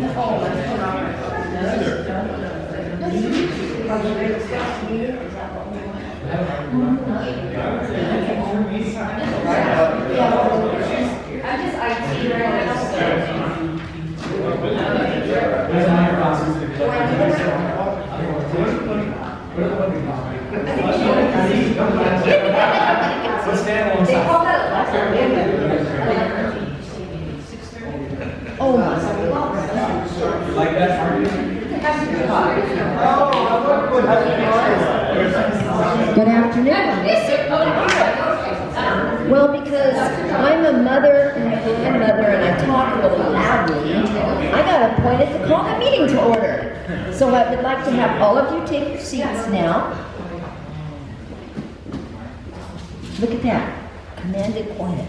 I'm just IT right now, so. Oh my. Like that? Good afternoon. Well, because I'm a mother and a grandmother and I talk really loudly, I got appointed to call the meeting to order. So I would like to have all of you take your seats now. Look at that. Commanded quiet.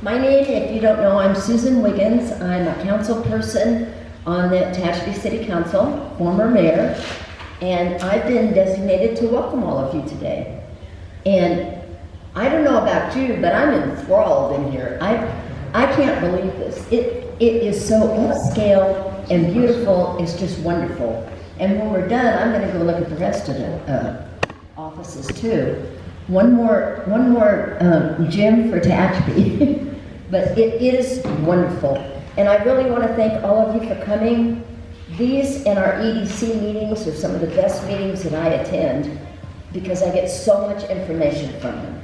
My name, if you don't know, I'm Susan Wiggins. I'm a council person on the Tehachapi City Council, former mayor, and I've been designated to welcome all of you today. And I don't know about you, but I'm enthralled in here. I can't believe this. It is so upscale and beautiful. It's just wonderful. And when we're done, I'm going to go look at the rest of the offices too. One more gym for Tehachapi. But it is wonderful. And I really want to thank all of you for coming. These and our EDC meetings are some of the best meetings that I attend because I get so much information from them.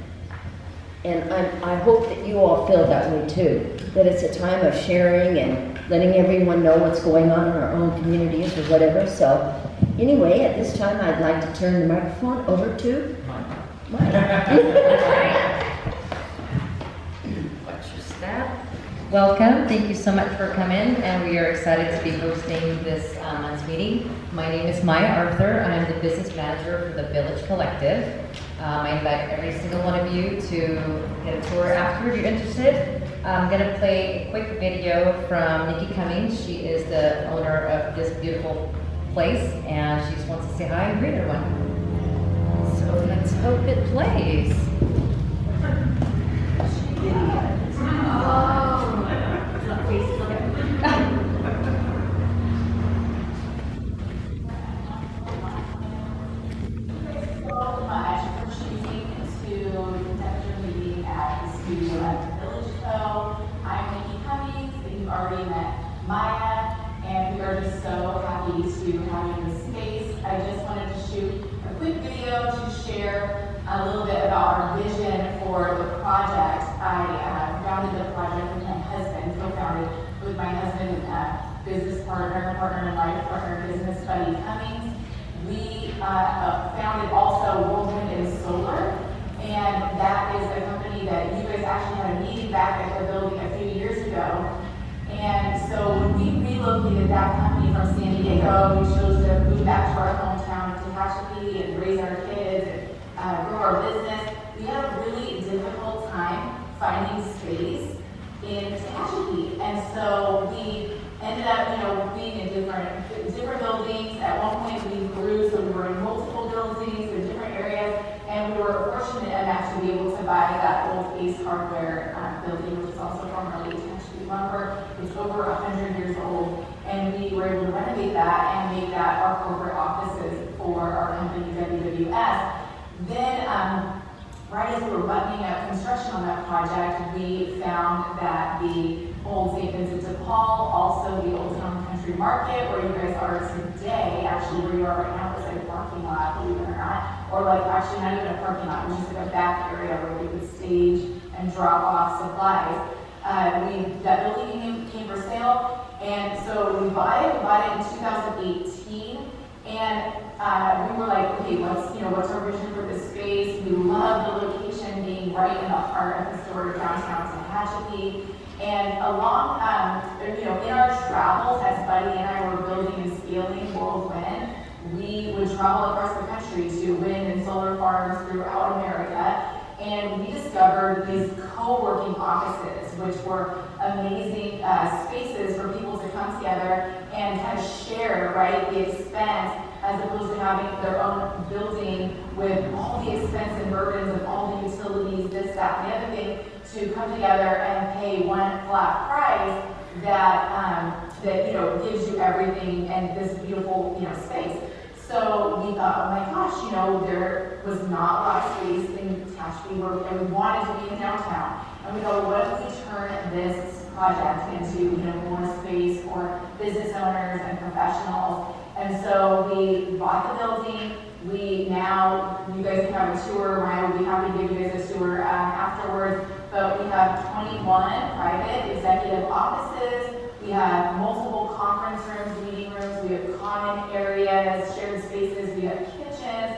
And I hope that you all feel that way too, that it's a time of sharing and letting everyone know what's going on in our own communities or whatever. So anyway, at this time, I'd like to turn the microphone over to Mike. Welcome. Thank you so much for coming, and we are excited to be hosting this month's meeting. My name is Maya Arthur. I am the business manager for the Village Collective. I invite every single one of you to get a tour after if you're interested. I'm going to play a quick video from Nikki Cummings. She is the owner of this beautiful place, and she just wants to say hi and greet everyone. So let's hope it plays. Already met Maya, and we are just so happy to have you in this space. I just wanted to shoot a quick video to share a little bit about our vision for the project. I founded the project with my husband, co-founded with my husband and business partner and life partner, business buddy Cummings. We founded also Whirlwind and Solar, and that is a company that you guys actually had a meeting back at the building a few years ago. And so when we relocated that company from San Diego, we chose to move back to our hometown of Tehachapi and raise our kids and grow our business. We had a really difficult time finding space in Tehachapi. And so we ended up, being in different buildings. At one point we grew, so we were in multiple buildings in different areas. And we were fortunate enough to be able to buy that old Ace Hardware building, which is also formerly Tehachapi Lumber. It's over 100 years old, and we were able to renovate that and make that our corporate offices for our company WWS. Then, right as we were buttoning up construction on that project, we found that the old St. Vincent de Paul, also the Old Town Country Market, where you guys are today, actually where you are right now, is like a parking lot, believe it or not, or like actually not even a parking lot, it was just like a back area where we could stage and drop off supplies. That building came for sale, and so we bought it in 2018, and we were like, okay, what's our vision for this space? We love the location being right in the heart of historic downtown Tehachapi. And along, in our travels, as Buddy and I were building and scaling Whirlwind, we would travel across the country to wind and solar farms throughout America. And we discovered these co-working offices, which were amazing spaces for people to come together and kind of share, right, the expense, as opposed to having their own building with all the expense and burdens of all the utilities, this, that, and the other thing, to come together and pay one flat price price that, that, gives you everything and this beautiful, space. So we thought, oh my gosh, there was not a lot of space in Tehachapi and we wanted to be in downtown. And we thought, what if we turn this project into, more space for business owners and professionals? And so we bought the building. You guys can have a tour. I would be happy to give you guys a tour afterwards. But we have 21 private executive offices. We have multiple conference rooms, meeting rooms. We have common areas, shared spaces. We have kitchens.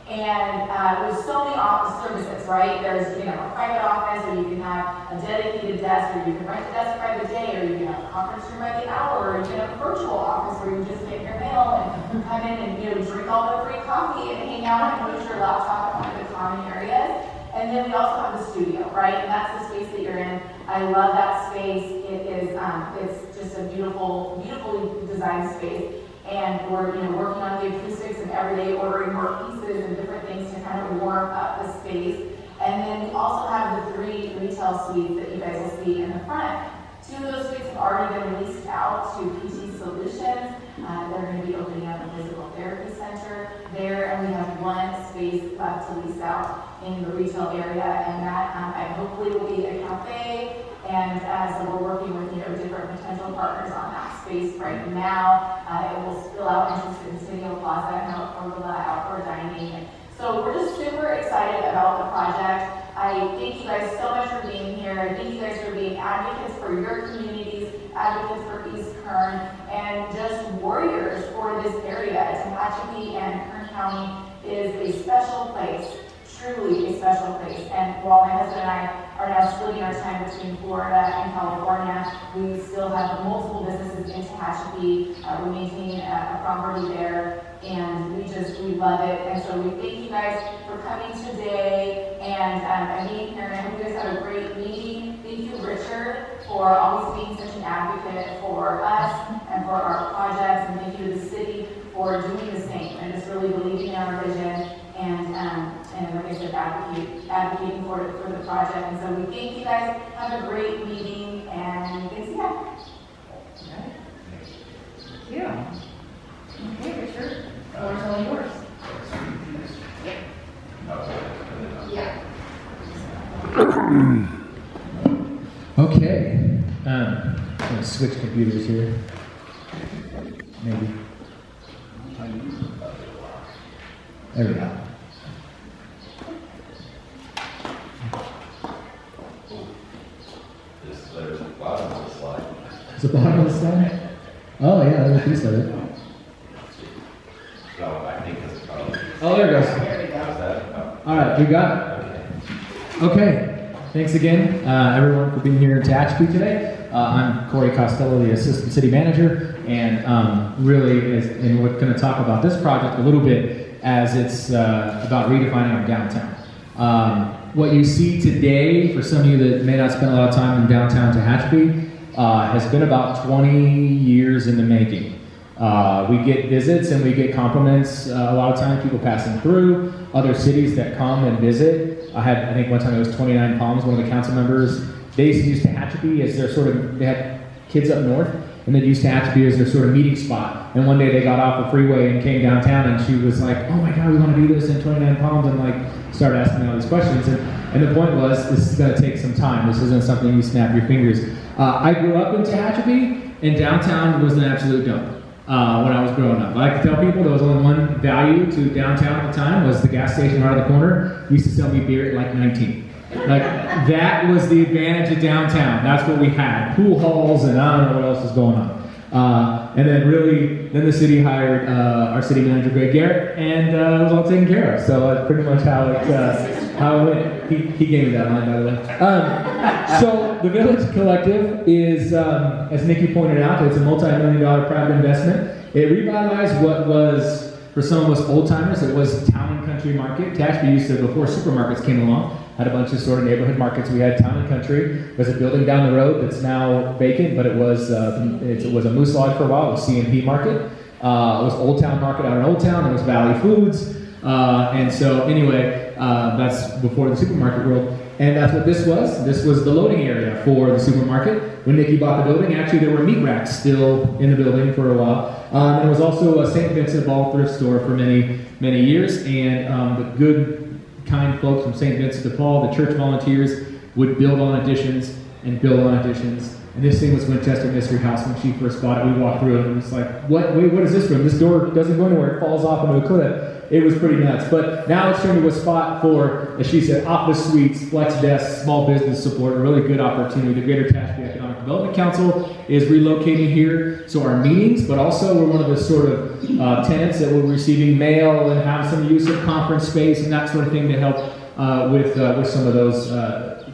And with so many office services, right? There's, a private office where you can have a dedicated desk, or you can rent a desk by the day, or you can have a conference room by the hour, or you can have a virtual office where you just get your mail and come in and, drink all the free coffee and hang out and put your laptop in one of the common areas. And then we also have the studio, right? And that's the space that you're in. I love that space. It is, it's just a beautiful, beautifully designed space. And we're working on the acoustics and every day ordering more pieces and different things to kind of warm up the space. And then we also have the 3 retail suites that you guys will see in the front. 2 of those suites have already been leased out to PT Solutions. They're going to be opening up a physical therapy center there, and we have 1 space left to lease out in the retail area, and that hopefully will be a cafe. And so we're working with different potential partners on that space right now. It will spill out into the City Plaza and have outdoor dining. And so we're just super excited about the project. I thank you guys so much for being here. I thank you guys for being advocates for your communities, advocates for East Kern, and just warriors for this area. Tehachapi and Kern County is a special place. Truly a special place. And while my husband and I are now splitting our time between Florida and California, we still have multiple businesses in Tehachapi. We maintain a property there, and we love it. And so we thank you guys for coming today and being here. And I hope you guys have a great meeting. Thank you, Richard, for always being such an advocate for us and for our projects. And thank you to the city for doing the same and just really believing in our vision. And like I said, advocating for the project. And so we thank you guys. Have a great meeting, and thanks again. All right. Thank you. Okay, Richard, floor is all yours. Yeah. Okay. I'm going to switch computers here. Maybe. There we go. There's the bottom of the slide. Is the bottom of the slide? Oh, yeah, there's a piece of it. No, I think it's probably. Oh, there it goes. There we go. How's that? All right, we got it. Okay. Thanks again, everyone, for being here in Tehachapi today. I'm Corey Costello, the Assistant City Manager, and we're going to talk about this project a little bit as it's about redefining our downtown. What you see today, for some of you that may not spend a lot of time in downtown Tehachapi, has been about 20 years in the making. We get visits and we get compliments a lot of times, people passing through, other cities that come and visit. I think one time it was 29 Palms, one of the council members, they used to use Tehachapi as their they had kids up north, and they'd use Tehachapi as their sort of meeting spot. And one day they got off the freeway and came downtown, and she was like, oh my God, we want to do this in 29 Palms, and started asking me all these questions. And the point was, this is going to take some time. This isn't something you snap your fingers. I grew up in Tehachapi, and downtown was an absolute dump when I was growing up. I like to tell people there was only one value to downtown at the time, was the gas station right on the corner used to sell me beer at 19. That was the advantage of downtown. That's what we had. Pool halls, and I don't know what else was going on. And then the city hired our city manager, Greg Garrett, and it was all taken care of. So that's pretty much how it went. He gave me that line, by the way. So the Village Collective is, as Nikki pointed out, it's a multi-million-dollar private investment. It revitalized what was, for some of us old-timers, it was Town and Country Market. Tehachapi used to, before supermarkets came along, had a bunch of sort of neighborhood markets. We had Town and Country. There's a building down the road that's now vacant, but it was a Moose Lodge for a while. It was C&P Market. It was Old Town Market out in Old Town. There was Valley Foods. And so anyway, that's before the supermarket world. And that's what this was. This was the loading area for the supermarket. When Nikki bought the building, actually there were meat racks still in the building for a while. And it was also a St. Vincent Ball thrift store for many, many years. And the good, kind folks from St. Vincent de Paul, the church volunteers, would build on additions and build on additions. And this thing was Winchester Mystery House. When she first bought it, we walked through it and it was like, what is this room? This door doesn't go anywhere. It falls off into a cliff. It was pretty nuts. But now it's turned into a spot for, as she said, office suites, flex desks, small business support, a really good opportunity. The Greater Tehachapi Economic Development Council is relocating here. So our meetings, but also we're one of the sort of tenants that will be receiving mail and have some use of conference space and that sort of thing to help with some of those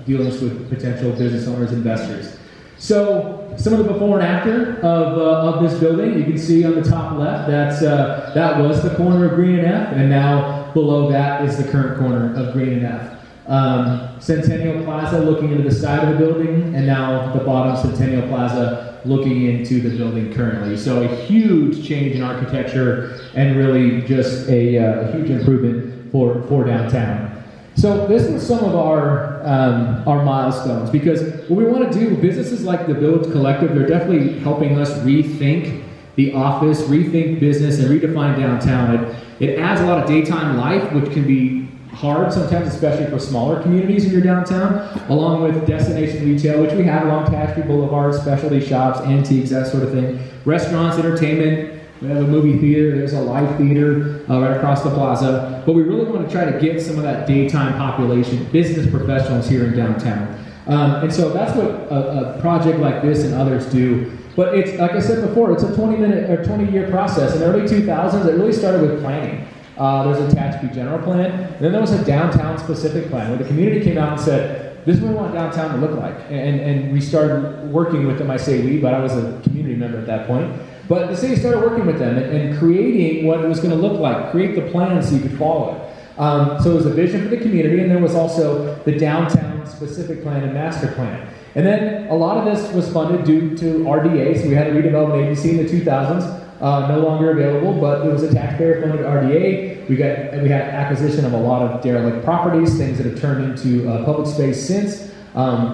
dealings with potential business owners, investors. So some of the before and after of this building, you can see on the top left, that was the corner of Green and F, and now below that is the current corner of Green and F. Centennial Plaza looking into the side of the building, and now the bottom Centennial Plaza looking into the building currently. So a huge change in architecture and really just a huge improvement for downtown. So this was some of our milestones, because what we want to do, businesses like the Village Collective, they're definitely helping us rethink the office, rethink business, and redefine downtown. It adds a lot of daytime life, which can be hard sometimes, especially for smaller communities in your downtown, along with destination retail, which we have along Tehachapi Boulevard, specialty shops, antiques, that sort of thing, restaurants, entertainment. We have a movie theater, there's a live theater right across the plaza. But we really want to try to get some of that daytime population, business professionals here in downtown. And so that's what a project like this and others do. But it's, like I said before, it's a 20-year process. In the early 2000s, it really started with planning. There's a Tehachapi general plan, and then there was a downtown specific plan where the community came out and said, this is what we want downtown to look like. And we started working with them. I say we, but I was a community member at that point. But the city started working with them and creating what it was going to look like, create the plan so you could follow it. So it was a vision for the community, and there was also the downtown specific plan and master plan. And then a lot of this was funded due to RDA, so we had a redevelopment agency in the 2000s, no longer available, but it was a taxpayer-funded RDA. We had acquisition of a lot of derelict properties, things that have turned into public space since.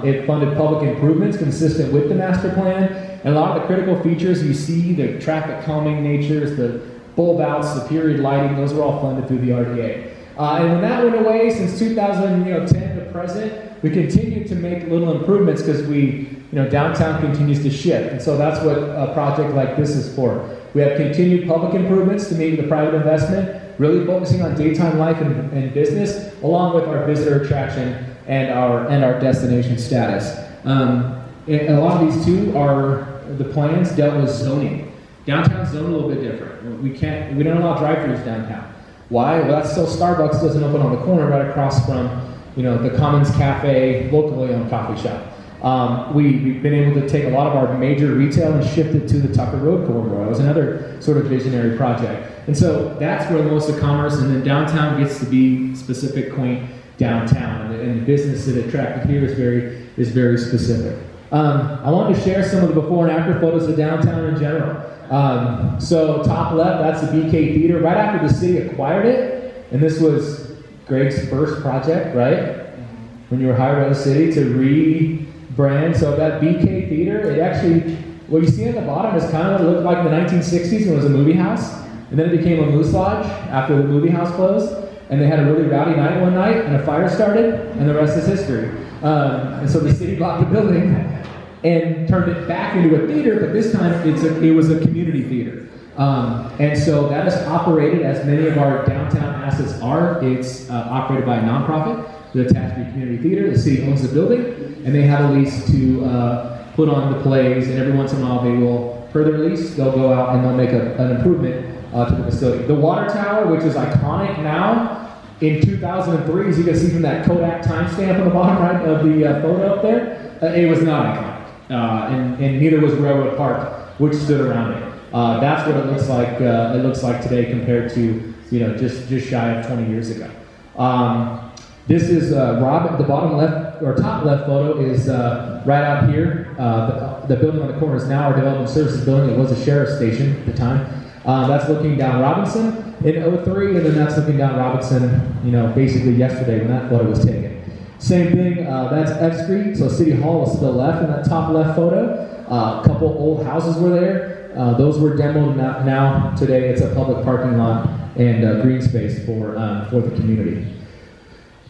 It funded public improvements consistent with the master plan. And a lot of the critical features you see, the traffic calming natures, the bulb outs, the period lighting, those were all funded through the RDA. And when that went away, since 2010 to present, we continued to make little improvements because downtown continues to shift. And so that's what a project like this is for. We have continued public improvements to meet the private investment, really focusing on daytime life and business, along with our visitor attraction and our destination status. A lot of these too are the plans dealt with zoning. Downtown's zoned a little bit different. We don't allow drive-thrus downtown. Why? Well, that's so Starbucks doesn't open on the corner right across from the Commons Cafe, locally owned coffee shop. We've been able to take a lot of our major retail and shift it to the Tucker Road corridor. That was another sort of visionary project. And so that's where most of commerce, and then downtown gets to be specific, quaint downtown, and the business that attracted here is very specific. I wanted to share some of the before and after photos of downtown in general. So top left, that's the BK Theater. Right after the city acquired it, and this was Greg's first project, right? When you were hired by the city to rebrand. So that BK Theater, it actually, what you see at the bottom is kind of what it looked like in the 1960s when it was a movie house. And then it became a Moose Lodge after the movie house closed. And they had a really rowdy night one night, and a fire started, and the rest is history. And so the city bought the building and turned it back into a theater, but this time it was a community theater. And so that is operated, as many of our downtown assets are. It's operated by a nonprofit, the Tehachapi Community Theater. The city owns the building, and they have a lease to put on the plays, and every once in a while they will, per their lease, they'll go out and they'll make an improvement to the facility. The water tower, which is iconic now, in 2003, as you can see from that Kodak timestamp on the bottom right of the photo up there, it was not iconic, and neither was Railroad Park, which stood around it. That's what it looks like. It looks like today compared to just shy of 20 years ago. This is the bottom left or top left photo is right out here. The building on the corner is now our development services building. It was a sheriff's station at the time. That's looking down Robinson in '03, and then that's looking down Robinson, basically yesterday when that photo was taken. Same thing, that's F Street, so City Hall is still left in that top left photo. A couple old houses were there. Those were demoed. Now today it's a public parking lot and green space for the community.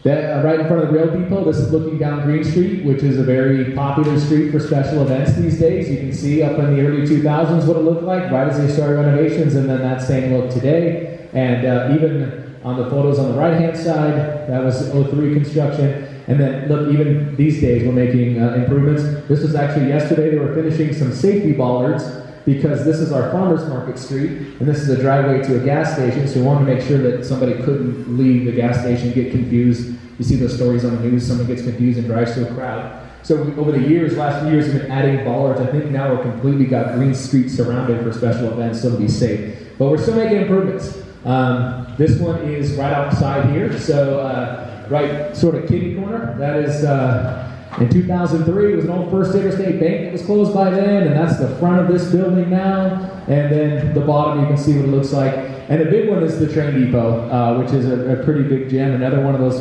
That, right in front of the rail depot, this is looking down Green Street, which is a very popular street for special events these days. You can see up in the early 2000s what it looked like, right as they started renovations, and then that same look today. And even on the photos on the right-hand side, that was 03 construction. And then look, even these days we're making improvements. This was actually yesterday, they were finishing some safety bollards because this is our farmer's market street, and this is a driveway to a gas station, so we wanted to make sure that somebody couldn't leave the gas station, get confused. You see those stories on the news, someone gets confused and drives to a crowd. So over the years, last few years, we've been adding bollards. I think now we're completely got green street surrounded for special events, so it'll be safe. But we're still making improvements. This one is right outside here, so right sort of kitty corner. That is in 2003, it was an old First Interstate Bank that was closed by then, and that's the front of this building now. And then the bottom, you can see what it looks like. And the big one is the train depot, which is a pretty big gem. Another one of those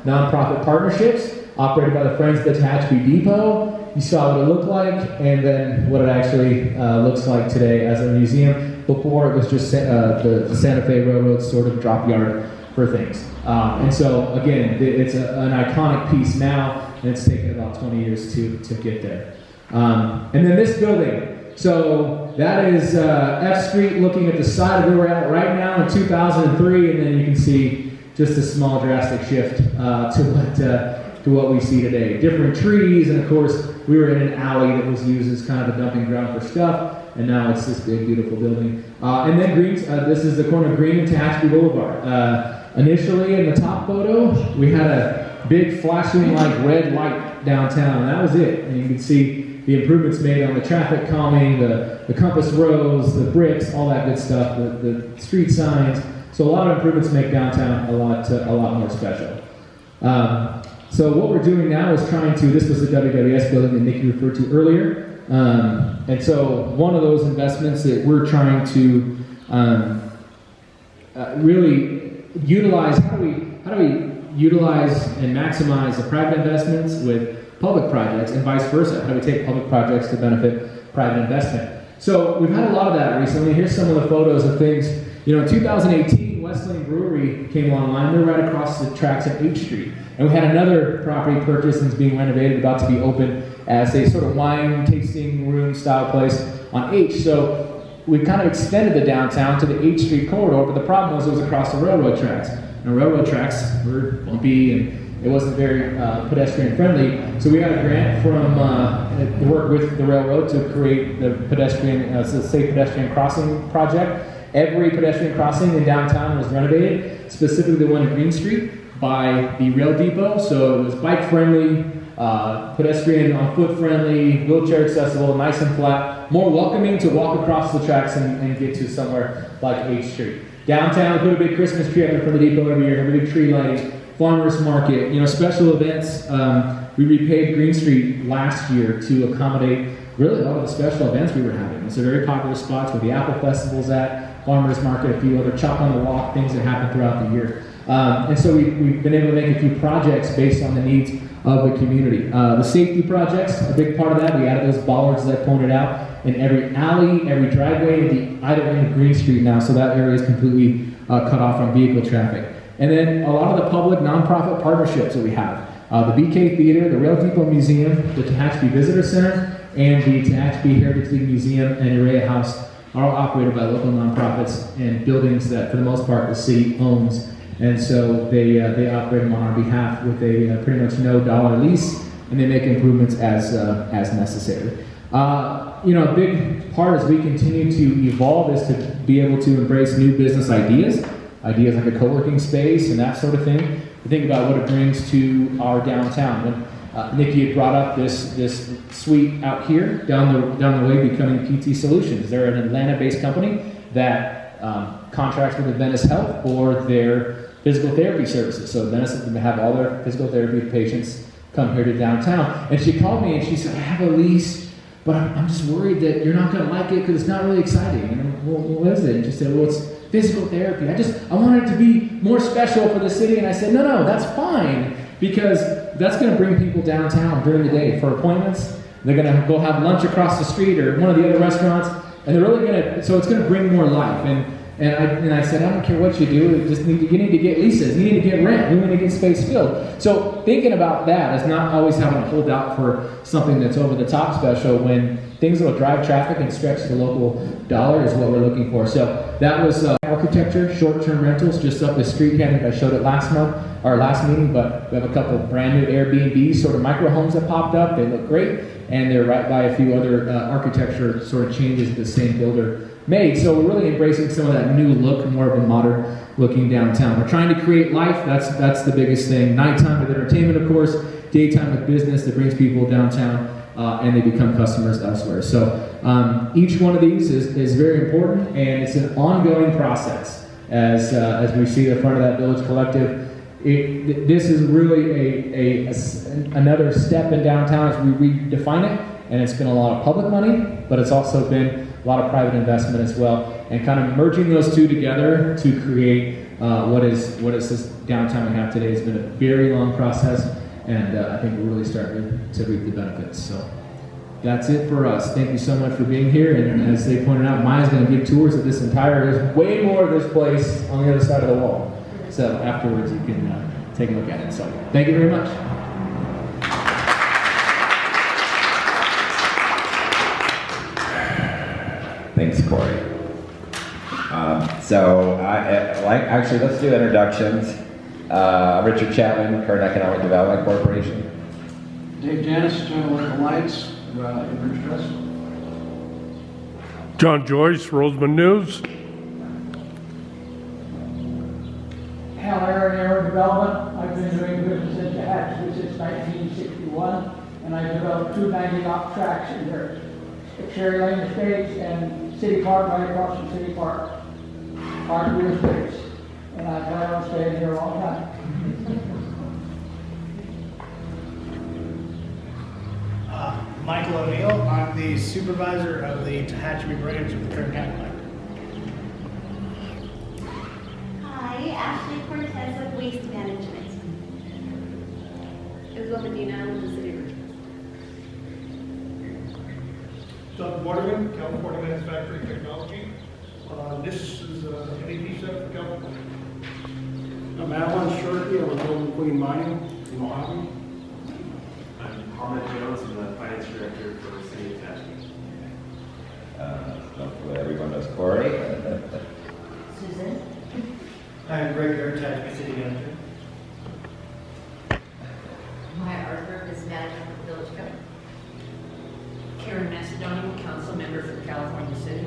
nonprofit partnerships operated by the Friends of the Tehachapi Depot. You saw what it looked like, and then what it actually looks like today as a museum. Before, it was just the Santa Fe Railroad sort of drop yard for things. And so, again, it's an iconic piece now, and it's taken about 20 years to get there. And then this building. So that is F Street looking at the side of where we're at right now in 2003, and then you can see just a small drastic shift to what we see today. Different trees, and of course, we were in an alley that was used as kind of a dumping ground for stuff, and now it's this big, beautiful building. And then Greens, this is the corner of Green and Tehachapi Boulevard. Initially, in the top photo, we had a big flashing like red light downtown, and that was it. And you can see the improvements made on the traffic calming, the compass rose, the bricks, all that good stuff, the street signs. So a lot of improvements make downtown a lot more special. So what we're doing now is trying to, this was the WWS building that Nikki referred to earlier. And so one of those investments that we're trying to really utilize, how do we utilize and maximize the private investments with public projects and vice versa? How do we take public projects to benefit private investment? So we've had a lot of that recently. Here's some of the photos of things. You know, in 2018, Wesleyan Brewery came online. They're right across the tracks at H Street. And we had another property purchased and is being renovated, about to be open as a sort of wine tasting room style place on H. So we kind of extended the downtown to the H Street corridor, but the problem was it was across the railroad tracks. And railroad tracks were bumpy and it wasn't very pedestrian friendly. So we got a grant from to work with the railroad to create the Safe Pedestrian Crossing project. Every pedestrian crossing in downtown was renovated, specifically the one in Green Street, by the rail depot. So it was bike friendly, pedestrian on foot friendly, wheelchair accessible, nice and flat, more welcoming to walk across the tracks and get to somewhere like H Street. Downtown, we put a big Christmas tree out in front of the depot every year, have a big tree lighting, farmers market, special events. We repaid Green Street last year to accommodate really a lot of the special events we were having. It's a very popular spots where the Apple Festival's at, farmers market, a few other chop on the walk, things that happen throughout the year. And so we've been able to make a few projects based on the needs of the community. The safety projects, a big part of that, we added those bollards that I pointed out in every alley, every driveway, the either end of Green Street now, so that area is completely cut off from vehicle traffic. And then a lot of the public nonprofit partnerships that we have. The BK Theater, the Rail Depot Museum, the Tehachapi Visitor Center, and the Tehachapi Heritage League Museum and Urea House are all operated by local nonprofits and buildings that, for the most part, the city owns. And so they operate them on our behalf with a pretty much no dollar lease, and they make improvements as necessary. A big part as we continue to evolve is to be able to embrace new business ideas like a co-working space and that sort of thing. To think about what it brings to our downtown. When Nikki had brought up this suite out here down the way, becoming PT Solutions. They're an Atlanta-based company that contracts with Adventist Health for their physical therapy services. So Adventist have all their physical therapy patients come here to downtown. And she called me and she said, I have a lease, but I'm just worried that you're not going to like it because it's not really exciting. And I'm, well, what is it? And she said, well, it's physical therapy. I wanted it to be more special for the city. And I said, no, that's fine, because that's going to bring people downtown during the day for appointments. They're going to go have lunch across the street or one of the other restaurants, and they're really going to, so it's going to bring more life. And I said, I don't care what you do, you need to get leases, you need to get rent, you need to get space filled. So thinking about that is not always having to hold out for something that's over the top special when things that will drive traffic and stretch the local dollar is what we're looking for. So that was architecture, short-term rentals, just up the street here. I think I showed it last meeting, but we have a couple of brand new Airbnb sort of micro homes that popped up. They look great, and they're right by a few other architecture sort of changes that the same builder made. So we're really embracing some of that new look, more of a modern looking downtown. We're trying to create life. That's the biggest thing. Nighttime with entertainment, of course. Daytime with business that brings people downtown, and they become customers elsewhere. So each one of these is very important, and it's an ongoing process. As we see the front of that Village Collective, this is really another step in downtown as we redefine it, and it's been a lot of public money, but it's also been a lot of private investment as well, and kind of merging those two together to create what is this downtown we have today. Has been a very long process, and I think we're really starting to reap the benefits. So that's it for us. Thank you so much for being here, and as they pointed out, Maya's going to give tours of this entire, there's way more of this place on the other side of the wall. So afterwards you can take a look at it. So thank you very much. Thanks, Corey. Actually, let's do introductions. Richard Chapman, Kern Economic Development Corporation. Dave Janis, General Electrical Lights, Internship. John Joyce, Roseman News. Hal Aaron, Aero Development. I've been doing business in Tehachapi since 1961, and I developed 2 90-knot tracks in there. Cherry Lane Estates and City Park, right across from City Park. Parkview Estates. And I plan on staying here a long time. Michael O'Neill. I'm the supervisor of the Tehachapi branch of the Kern County Library. Hi, Ashley Cortez with Waste Management. Isabel Medina with the City of Richmond. Doug Waterman, California Manufacturing Technology. This is MEP set for California. I'm Alan Shorty. I'm with Golden Queen Mining in Mojave. I'm Ahmed Jones. I'm the finance director for the City of Tehachapi. Hopefully everyone knows Corey. Susan? I'm Greg Garrett, Tehachapi City Manager. Maya Arthur, business manager for the Village Code. Karen Macedonian, council member for California City.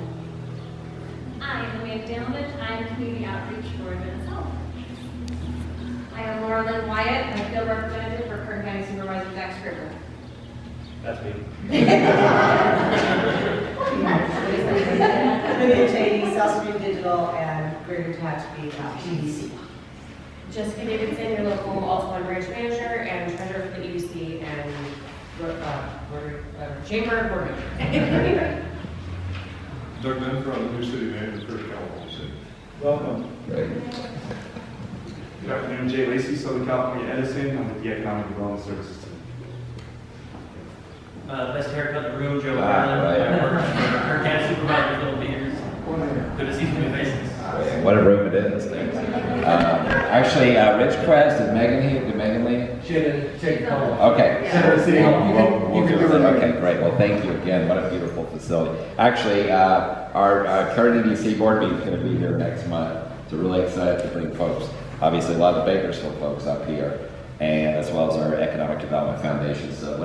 I am Amanda Dalovich. I'm community outreach for Advance Health. I am Laura Lynn Wyatt. I'm field representative for Kern County Supervisor Zach Scribner. That's me. Vivian Cheney, South Stream Digital, and Greater Tehachapi EDC. Jessica Davidson, your local Altamont branch manager and treasurer for the EDC and chamber and board member. Doug Denver, I'm the new city manager for California City. Welcome. Great. Good afternoon, Jay Lacey, Southern California Edison. I'm with the Economic Development Services team. Best haircut in the room, Joe Right. Allen. I work for Kern County Supervisor for Phil Peters. Good to see some new faces. What a room it is. Thanks. Actually, Ridgecrest, is Megan here? Did Megan leave? She had to take a call. Okay. You can do it. Okay, great. Well, thank you again. What a beautiful facility. Actually, our Kern EDC board meeting is going to be here next month. So really excited to bring folks, obviously a lot of the Bakersfield folks up here, and as well as our Economic Development Foundation. So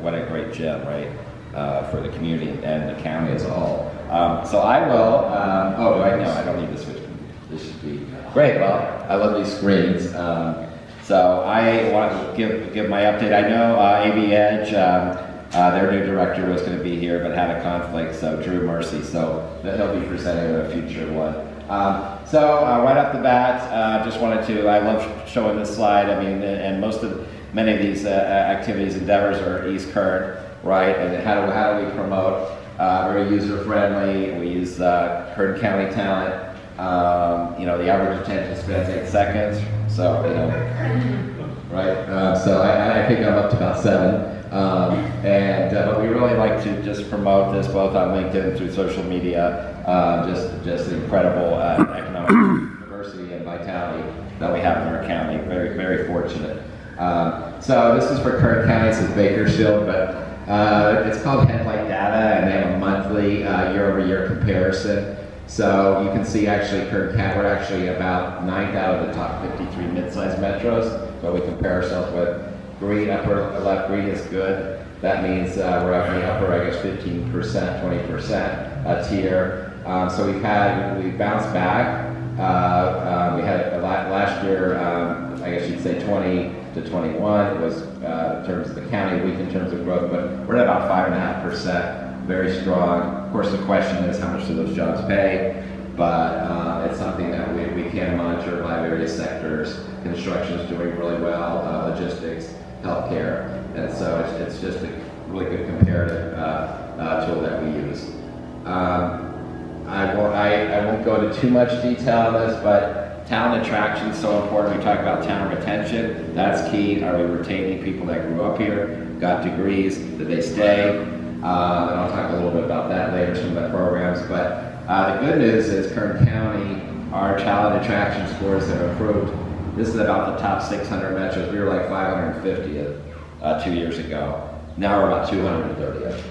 what a great gem, right, for the community and the county as a whole. So I will, I don't need to switch. This should be great. Well, I love these screens. So I want to give my update. I know AV Edge, their new director was going to be here, but had a conflict, so Drew Mercy. So he'll be presenting at a future one. Right off the bat, just wanted to, I love showing this slide. I mean, and many of these activities, endeavors are East Kern, right? And how do we promote? Very user friendly. We use Kern County talent. The average attention span is 8 seconds. So, right? So I think I'm up to about 7. But we really like to just promote this both on LinkedIn and through social media. Just incredible economic diversity and vitality that we have in our county. Very, very fortunate. So this is for Kern County. This is Bakersfield, but it's called Headlight Data, and they have a monthly year-over-year comparison. So you can see actually Kern County, we're actually about 9th out of the top 53 mid-sized metros, but we compare ourselves with green, upper left, green is good. That means we're up in the upper, I guess, 15%, 20% tier. So we bounced back. We had last year, I guess you'd say 20 to 21. It was in terms of the county, weak in terms of growth, but we're at about 5.5%, very strong. Of course, the question is how much do those jobs pay? But it's something that we can monitor by various sectors. Construction is doing really well, logistics, healthcare, and so it's just a really good comparative tool that we use. I won't go into too much detail on this, but talent attraction is so important. We talk about talent retention. That's key. Are we retaining people that grew up here, got degrees? Did they stay? And I'll talk a little bit about that later, some of the programs. But the good news is Kern County, our talent attraction scores have improved. This is about the top 600 metros. We were like 550th 2 years ago. Now we're about 230th.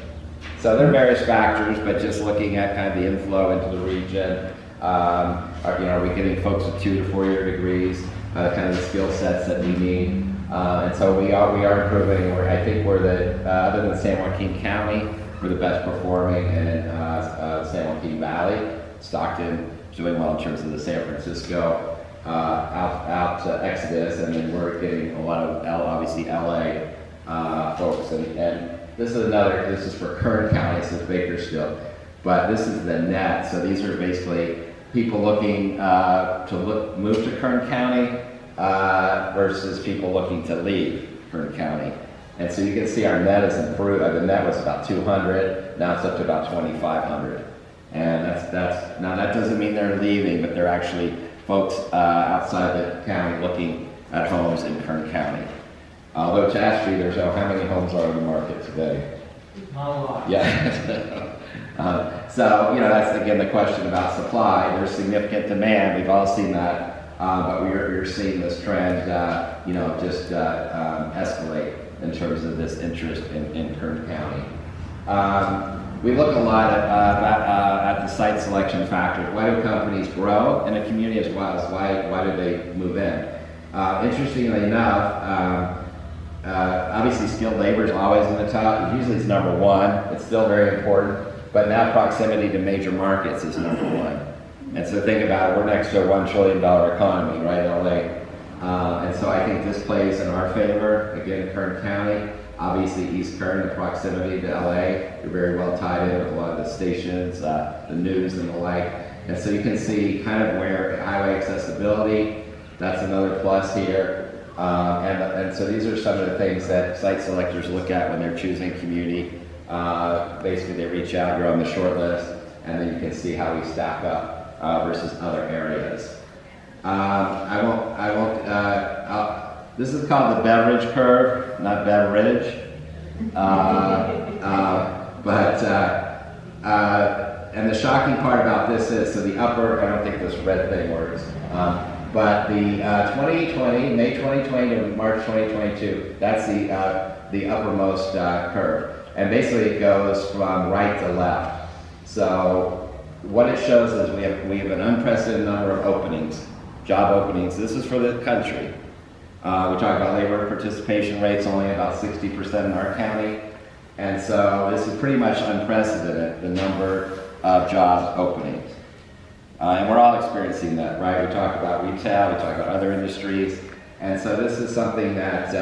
So there are various factors, but just looking at kind of the inflow into the region, are we getting folks with 2 to 4 year degrees, kind of the skill sets that we need, and so we are improving. I think we're other than San Joaquin County, we're the best performing in San Joaquin Valley. Stockton is doing well in terms of the San Francisco out to Exodus, and then we're getting a lot of obviously LA folks, and this is for Kern County. This is Bakersfield, but this is the net. So these are basically people looking move to Kern County versus people looking to leave Kern County. And so you can see our net has improved. The net was about 200. Now it's up to about 2,500. And that's now that doesn't mean they're leaving, but they're actually folks outside the county looking at homes in Kern County. Although to ask you, there's how many homes are on the market today? Not a lot. Yeah. So, that's again the question about supply. There's significant demand. We've all seen that, but we're seeing this trend, just escalate in terms of this interest in Kern County. We look a lot at the site selection factors. Why do companies grow in a community as well as why do they move in? Interestingly enough, obviously skilled labor is always in the top. Usually it's number 1. It's still very important, but now proximity to major markets is number 1. And so think about it, we're next to a $1 trillion economy, right, LA. And so I think this plays in our favor. Again, Kern County, obviously East Kern, the proximity to LA, you're very well tied in with a lot of the stations, the news and the like. And so you can see kind of where highway accessibility, that's another plus here. And so these are some of the things that site selectors look at when they're choosing community. Basically they reach out, you're on the short list, and then you can see how we stack up versus other areas. This is called the beverage curve, not beverage. And the shocking part about this is, so the upper, I don't think this red thing works, but the 2020, May 2020 to March 2022, that's the uppermost curve. And basically it goes from right to left. So what it shows is we have an unprecedented number of openings, job openings. This is for the country. We talk about labor participation rates, only about 60% in our county. And so this is pretty much unprecedented, the number of job openings. And we're all experiencing that, right? We talk about retail, we talk about other industries. And so this is something that,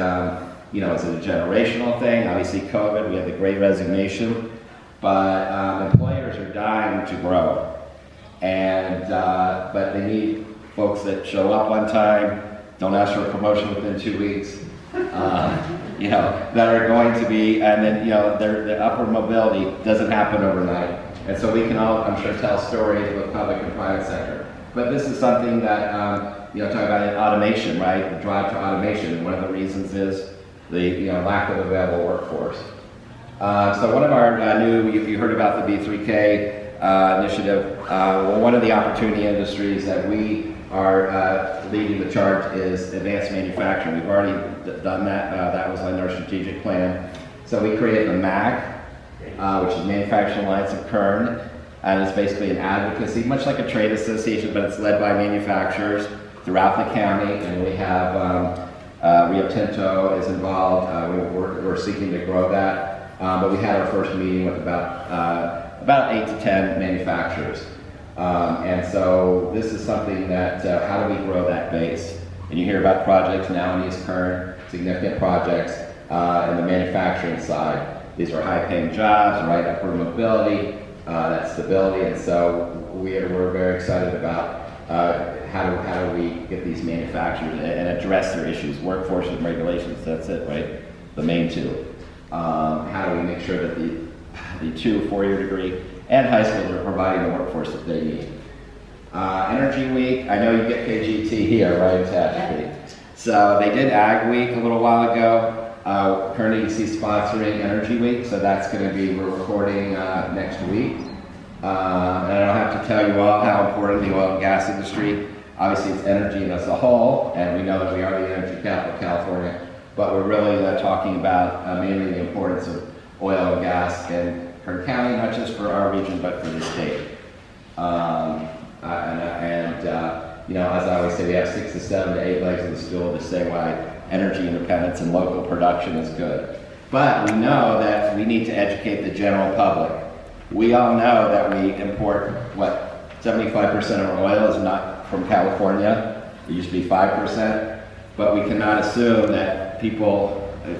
it's a generational thing. Obviously COVID, we had the Great Resignation, but employers are dying to grow. And, but they need folks that show up on time, don't ask for a promotion within 2 weeks, that are going to be, and then, their upward mobility doesn't happen overnight. And so we can all, I'm sure, tell stories with public and private sector. But this is something that, talk about automation, right? The drive to automation. One of the reasons is the lack of available workforce. So one of our new, you heard about the B3K initiative. Well, one of the opportunity industries that we are leading the charge is advanced manufacturing. We've already done that. That was on our strategic plan. So we created the MAG, which is Manufacturing Alliance of Kern, and it's basically an advocacy, much like a trade association, but it's led by manufacturers throughout the county. And we have Rio Tinto is involved. We're seeking to grow that. But we had our first meeting with about 8 to 10 manufacturers. And so this is something that, how do we grow that base? And you hear about projects now in East Kern, significant projects in the manufacturing side. These are high-paying jobs, right? Upward mobility, that stability, and so we're very excited about how do we get these manufacturers and address their issues, workforce and regulations. That's it, right? The main two. How do we make sure that the 2 4-year degree and high schools are providing the workforce that they need? Energy Week. I know you get KGT here, right? Attached. So they did Ag Week a little while ago. Kern EDC sponsoring Energy Week, so that's going to be, we're recording next week. And I don't have to tell you all how important the oil and gas industry, obviously it's energy as a whole, and we know that we are the energy capital of California, but we're really talking about mainly the importance of oil and gas in Kern County, not just for our region, but for the state. As I always say, we have 6 to 7 to 8 legs of the stool to say why energy independence and local production is good. But we know that we need to educate the general public. We all know that we import, 75% of our oil is not from California. It used to be 5%, but we cannot assume that a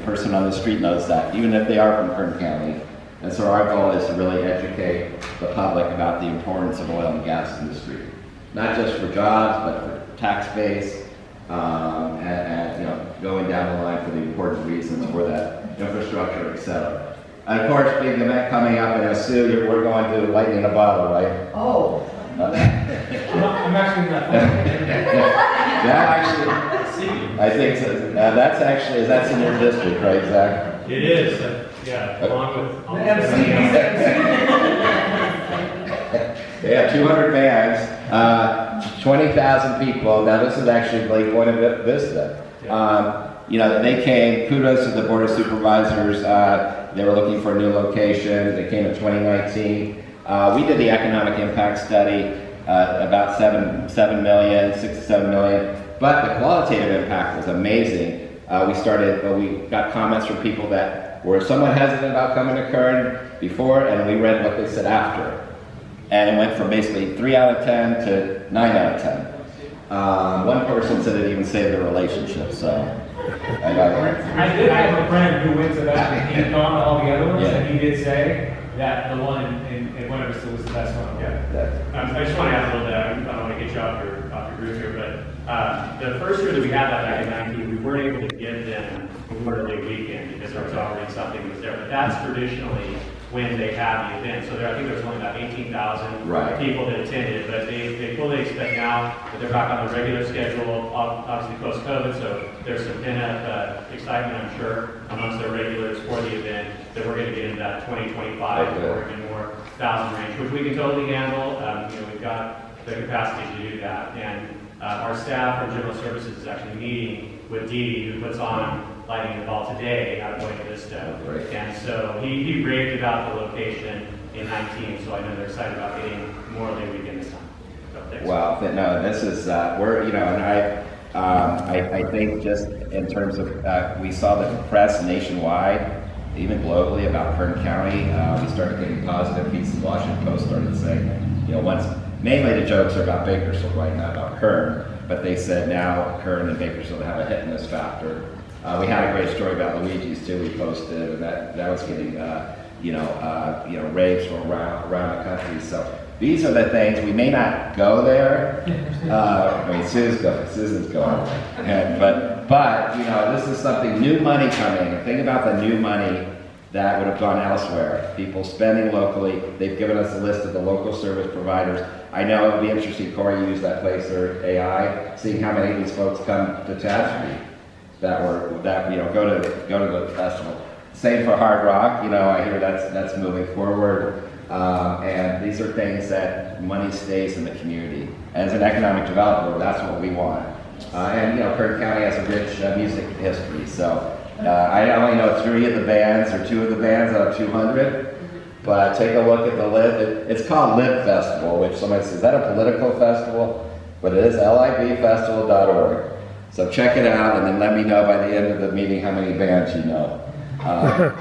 person on the street knows that, even if they are from Kern County. And so our goal is to really educate the public about the importance of oil and gas industry, not just for jobs, but for tax base, and going down the line for the important reasons for that infrastructure, et cetera. And of course, big event coming up in OSU, we're going to lightning in a bottle, right? Oh. I'm actually not. That actually, I think so. That's in your district, right, Zach? It is, yeah, along with. Yeah, 200 bands, 20,000 people. Now this is actually Lake Buena Vista. They came, kudos to the Board of Supervisors. They were looking for a new location. They came in 2019. We did the economic impact study, about 6 to 7 million. But the qualitative impact was amazing. We got comments from people that were somewhat hesitant about coming to Kern before, and we read what they said after. And it went from basically 3 out of 10 to 9 out of 10. One person said it even saved their relationship, so. I have a friend who went to that, and he had gone to all the other ones, and he did say that the one in Buena Vista was the best one. I just want to add a little bit, I don't want to get you off your group here, but the first year that we had that back in 19, we weren't able to give them Memorial Day weekend because there was already something that was there, but that's traditionally when they have the event. So I think there's only about 18,000 people that attended, but they fully expect now that they're back on the regular schedule, obviously post-COVID, so there's some pent-up excitement, I'm sure, amongst their regulars for the event, that we're going to get into that 2025 or even more thousand range, which we can totally handle. We've got the capacity to do that. And our staff from General Services is actually meeting with Dee, who puts on Lighting in the Ball today out of Buena Vista. And so he raved about the location in 19, so I know they're excited about getting Memorial Day weekend this time. So thanks. Well, no, this is, I think just in terms of, we saw the press nationwide, even globally about Kern County. We started getting positive pieces. Washington Post started saying, mainly the jokes are about Bakersfield right now, about Kern, but they said now Kern and Bakersfield have a hit in this factor. We had a great story about Luigi's too. We posted, and that was getting raves from around the country. So these are the things we may not go there. Susan's going, but this is something new money coming. The thing about the new money that would have gone elsewhere. People spending locally, they've given us a list of the local service providers. I know it would be interesting, Corey, you use that place or AI, seeing how many of these folks come to Tehachapi that go to the festival. Same for Hard Rock, I hear that's moving forward. And these are things that money stays in the community. As an economic developer, that's what we want. And Kern County has a rich music history, so I only know 3 of the bands or 2 of the bands out of 200, but take a look at the LIB. It's called LIB Festival, which somebody says, is that a political festival? But it is libfestival.org. So check it out and then let me know by the end of the meeting how many bands you know. And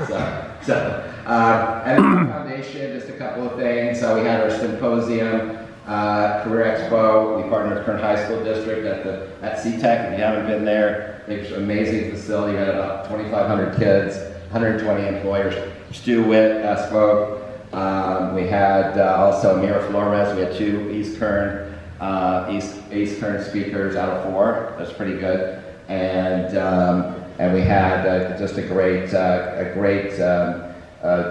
the foundation, just a couple of things. So we had our symposium, Career Expo. We partnered with Kern High School District at CTEC. If you haven't been there, it's an amazing facility. We had about 2,500 kids, 120 employers. Stu Witt spoke. We had also Mira Flores. We had 2 East Kern speakers out of 4. That's pretty good. And we had just a great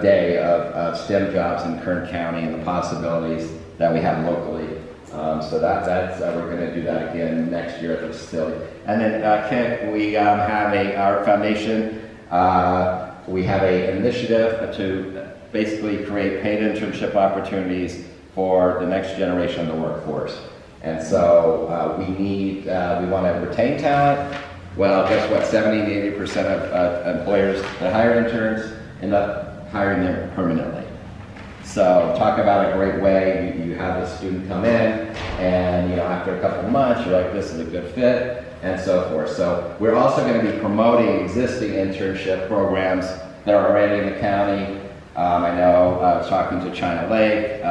day of STEM jobs in Kern County and the possibilities that we have locally. So that's we're going to do that again next year at the facility. And then Kent, we have our foundation. We have an initiative to basically create paid internship opportunities for the next generation of the workforce. And so we want to retain talent. Well, guess what? 70 to 80% of employers that hire interns end up hiring them permanently. So talk about a great way. You have the student come in, and after a couple of months, you're like, this is a good fit, and so forth. So we're also going to be promoting existing internship programs that are already in the county. I know I was talking to China Lake.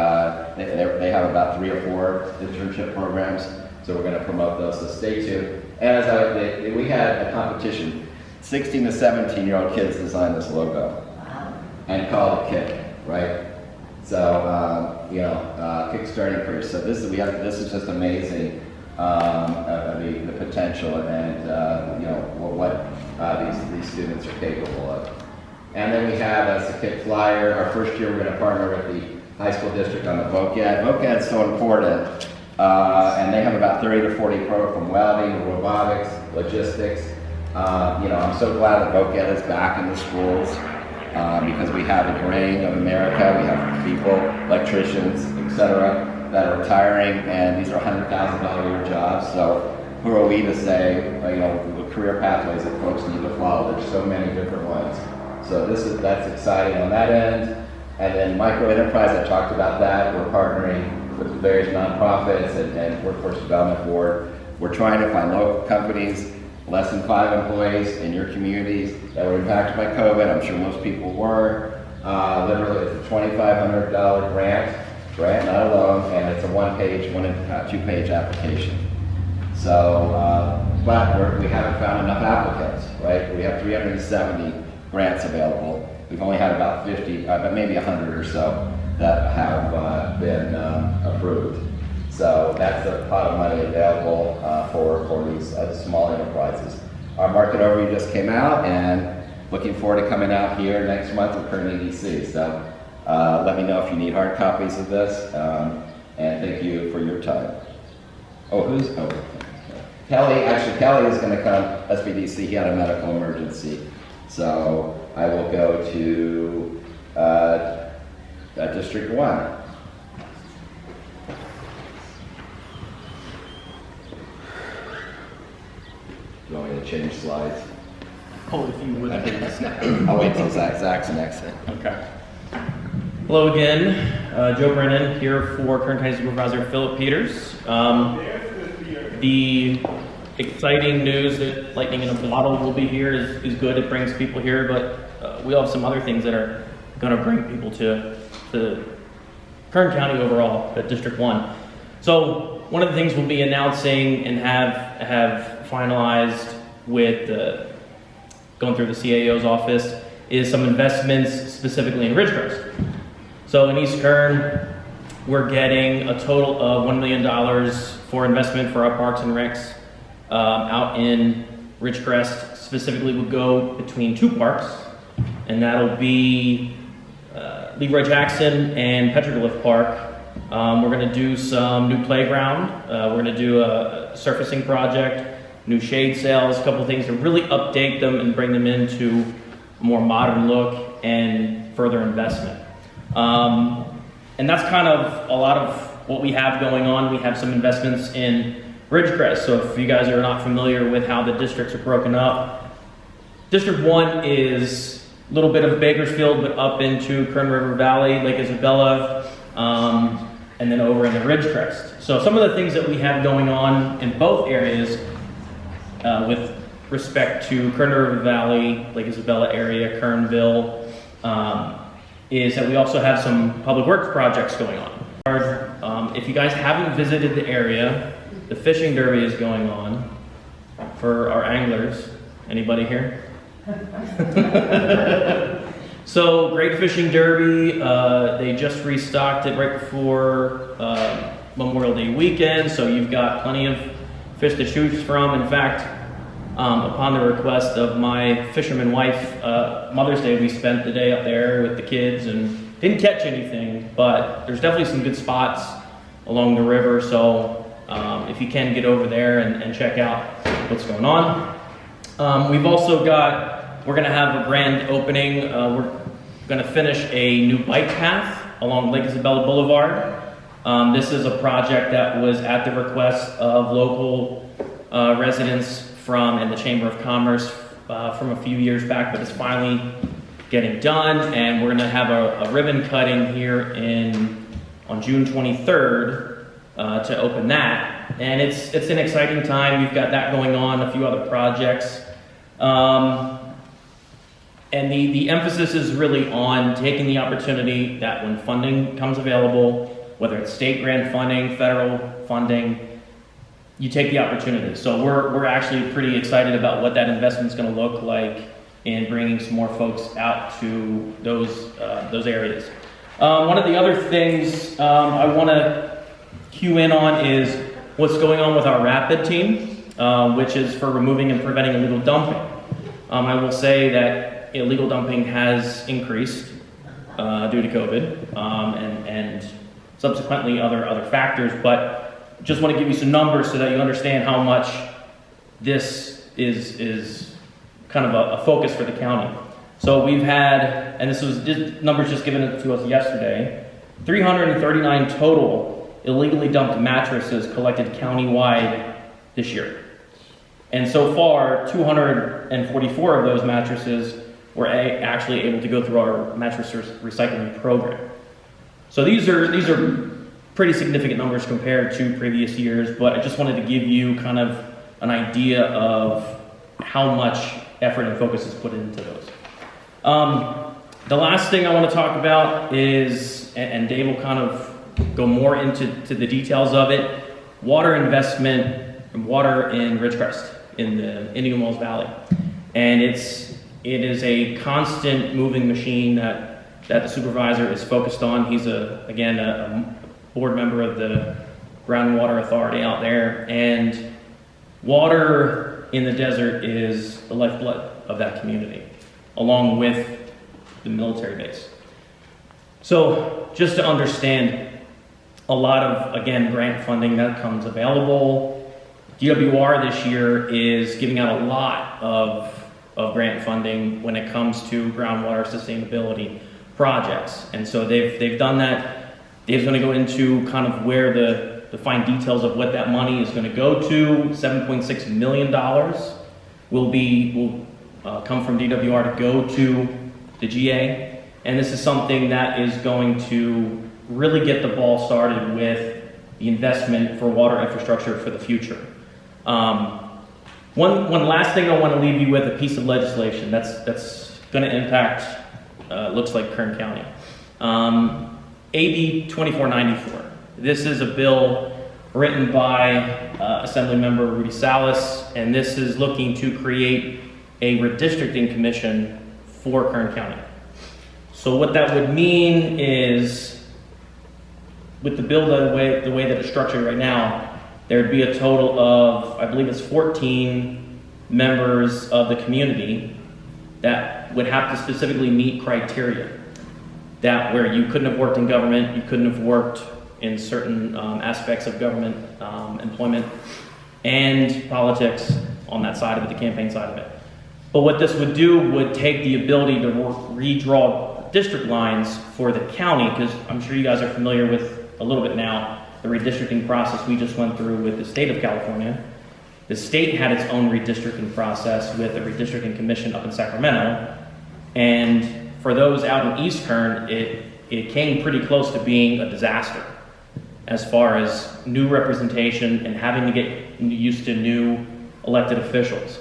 They have about 3 or 4 internship programs, so we're going to promote those. So stay tuned. And we had a competition. 16 to 17-year-old kids designed this logo and called it KIC, right? So kickstarting careers. So this is just amazing. The potential and what these students are capable of. And then we have as a KIC flyer. Our first year, we're going to partner with the high school district on the VOCAD. VOCAD is so important, and they have about 30 to 40 programs from welding, robotics, logistics. I'm so glad that VOCAD is back in the schools because we have a brain of America. We have people, electricians, etc., that are retiring, and these are $100,000 a year jobs. So who are we to say, the career pathways that folks need to follow? There's so many different ones. So that's exciting on that end. And then micro enterprise, I talked about that. We're partnering with the various nonprofits and Workforce Development Board. We're trying to find local companies, less than 5 employees in your communities that were impacted by COVID. I'm sure most people were. Literally, it's a $2,500 grant, not a loan, and it's a 1-page, 2-page application. So, but we haven't found enough applicants, right? We have 370 grants available. We've only had about 50, but maybe 100 or so that have been approved. So that's a pot of money available for these small enterprises. Our market overview just came out, and looking forward to coming out here next month with Kern EDC. So let me know if you need hard copies of this, and thank you for your time. Kelly is going to come, SBDC, he had a medical emergency. So I will go to District 1. Do you want me to change slides? Oh, if you would, please. I'll wait till Zach's next thing. Okay. Hello again, Joe Brennan here for Kern County Supervisor Philip Peters. The exciting news that lightning in a bottle will be here is good. It brings people here, but we have some other things that are going to bring people to Kern County overall, at District 1. So one of the things we'll be announcing and have finalized with going through the CAO's office is some investments specifically in Ridgecrest. So in East Kern, we're getting a total of $1 million for investment for our parks and recs out in Ridgecrest. Specifically, would go between 2 parks. and that'll be Leroy Jackson and Petroglyph Park. We're going to do some new playground. We're going to do a surfacing project, new shade sails, a couple things to really update them and bring them into a more modern look and further investment. And that's kind of a lot of what we have going on. We have some investments in Ridgecrest. So if you guys are not familiar with how the districts are broken up, District 1 is a little bit of Bakersfield, but up into Kern River Valley, Lake Isabella, and then over in the Ridgecrest. So some of the things that we have going on in both areas with respect to Kern River Valley, Lake Isabella area, Kernville, is that we also have some public works projects going on. If you guys haven't visited the area, the fishing derby is going on for our anglers. Anybody here? So, great fishing derby. They just restocked it right before Memorial Day weekend, so you've got plenty of fish to choose from. In fact, upon the request of my fisherman wife, Mother's Day, we spent the day up there with the kids and didn't catch anything, but there's definitely some good spots along the river, so if you can get over there and check out what's going on. We've also got, we're going to have a grand opening. We're going to finish a new bike path along Lake Isabella Boulevard. This is a project that was at the request of local residents and the Chamber of Commerce from a few years back, but it's finally getting done, and we're going to have a ribbon cutting here on June 23rd to open that. And it's an exciting time. We've got that going on, a few other projects. And the emphasis is really on taking the opportunity that when funding comes available, whether it's state grant funding, federal funding, you take the opportunity. So we're actually pretty excited about what that investment is going to look like in bringing some more folks out to those areas. One of the other things I want to cue in on is what's going on with our RAPID team, which is for removing and preventing illegal dumping. I will say that illegal dumping has increased due to COVID and subsequently other factors, but just want to give you some numbers so that you understand how much this is kind of a focus for the county. So we've had, and this was numbers just given to us yesterday, 339 total illegally dumped mattresses collected countywide this year. And so far, 244 of those mattresses were actually able to go through our mattress recycling program. So these are pretty significant numbers compared to previous years, but I just wanted to give you kind of an idea of how much effort and focus is put into those. The last thing I want to talk about is, and Dave will kind of go more into the details of it, water investment and water in Ridgecrest in the Indian Wells Valley. And it is a constant moving machine that the supervisor is focused on. He's again a board member of the Groundwater Authority out there, and water in the desert is the lifeblood of that community, along with the military base. So just to understand, a lot of, again, grant funding that comes available. DWR this year is giving out a lot of grant funding when it comes to groundwater sustainability projects. And so they've done that. Dave's going to go into kind of where the fine details of what that money is going to go to. $7.6 million will come from DWR to go to the GA. And this is something that is going to really get the ball started with the investment for water infrastructure for the future. One last thing I want to leave you with, a piece of legislation that's going to impact, looks like Kern County. AB 2494. This is a bill written by Assemblymember Rudy Salas, and this is looking to create a redistricting commission for Kern County. So what that would mean is, with the bill the way that it's structured right now, there'd be a total of, I believe it's 14 members of the community that would have to specifically meet criteria. That where you couldn't have worked in government, you couldn't have worked in certain aspects of government employment and politics on that side of it, the campaign side of it. But what this would do would take the ability to redraw district lines for the county, because I'm sure you guys are familiar with a little bit now, the redistricting process we just went through with the state of California. The state had its own redistricting process with the redistricting commission up in Sacramento. And for those out in East Kern, it came pretty close to being a disaster as far as new representation and having to get used to new elected officials.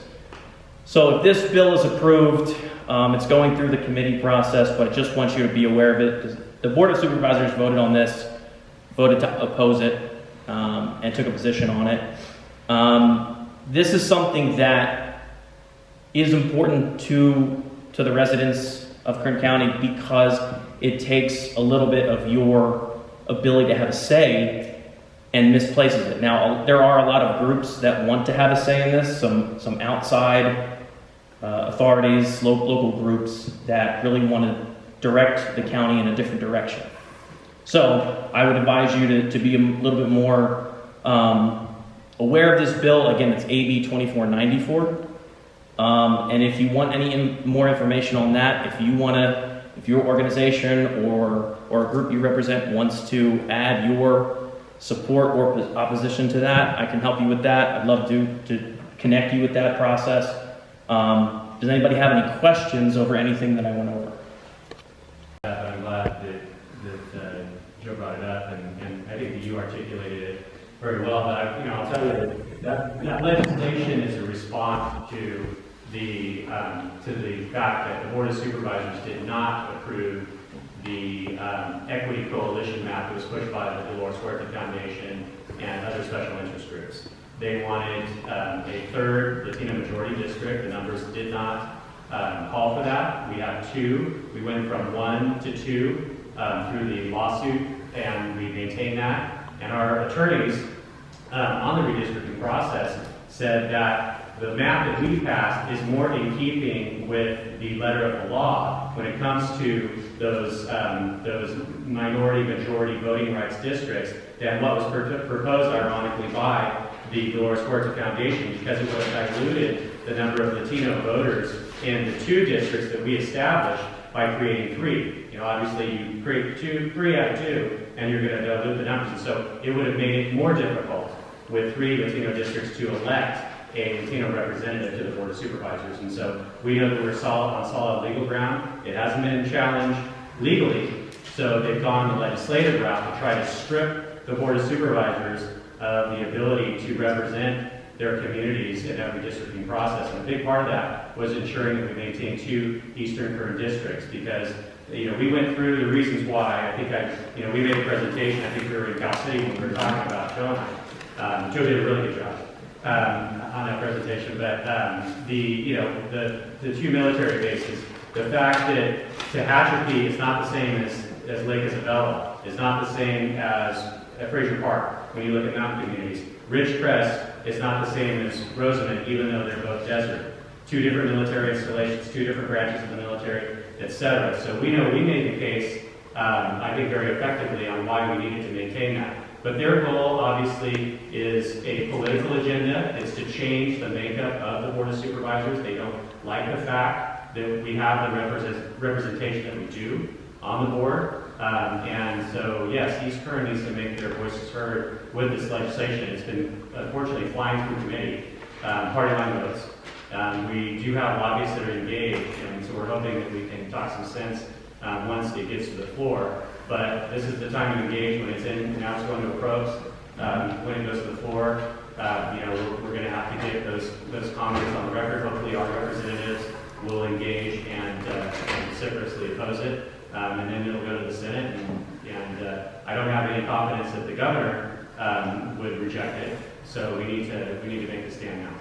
So if this bill is approved, it's going through the committee process, but I just want you to be aware of it. The Board of Supervisors voted on this, voted to oppose it, and took a position on it. This is something that is important to the residents of Kern County because it takes a little bit of your ability to have a say and misplaces it. Now, there are a lot of groups that want to have a say in this, some outside authorities, local groups that really want to direct the county in a different direction. So I would advise you to be a little bit more aware of this bill. Again, it's AB 2494. And if you want any more information on that, if your organization or a group you represent wants to add your support or opposition to that, I can help you with that. I'd love to connect you with that process. Does anybody have any questions over anything that I went over? I'm glad that Joe brought it up, and I think that you articulated it very well. But I'll tell you that legislation is a response to the fact that the Board of Supervisors did not approve the equity coalition map that was pushed by the Dolores Huerta Foundation and other special interest groups. They wanted a third Latino majority district. The numbers did not call for that. We have 2. We went from 1 to 2 through the lawsuit, and we maintained that. And our attorneys on the redistricting process said that the map that we passed is more in keeping with the letter of the law when it comes to those minority majority voting rights districts than what was proposed ironically by the Dolores Huerta Foundation, because it would have diluted the number of Latino voters in the 2 districts that we established by creating 3. Obviously you create 3 out of 2, and you're going to dilute the numbers. And so it would have made it more difficult with 3 Latino districts to elect a Latino representative to the Board of Supervisors. And so we know that we're on solid legal ground. It hasn't been challenged legally, so they've gone the legislative route to try to strip the Board of Supervisors of the ability to represent their communities in every districting process. And a big part of that was ensuring that we maintain 2 Eastern Kern districts, because we went through the reasons why. I think we made a presentation. I think we were in Cal City when we were talking about Joe and I. Joe did a really good job on that presentation. But the 2 military bases, the fact that Tehachapi is not the same as Lake Isabella, is not the same as Fraser Park when you look at mountain communities. Ridgecrest is not the same as Rosamond, even though they're both desert. 2 different military installations, 2 different branches of the military, etc. So we know we made the case, I think, very effectively on why we needed to maintain that. But their goal, obviously, is a political agenda. It's to change the makeup of the Board of Supervisors. They don't like the fact that we have the representation that we do on the board. And so, yes, East Kern needs to make their voices heard with this legislation. It's been, unfortunately, flying through committee, party line votes. We do have lobbyists that are engaged, and so we're hoping that we can talk some sense once it gets to the floor. But this is the time to engage when it's in. Now it's going to approach. When it goes to the floor, we're going to have to get those comments on the record. Hopefully, our representatives will engage and vociferously oppose it, and then it'll go to the Senate. And I don't have any confidence that the governor would reject it. So we need to make the stand now.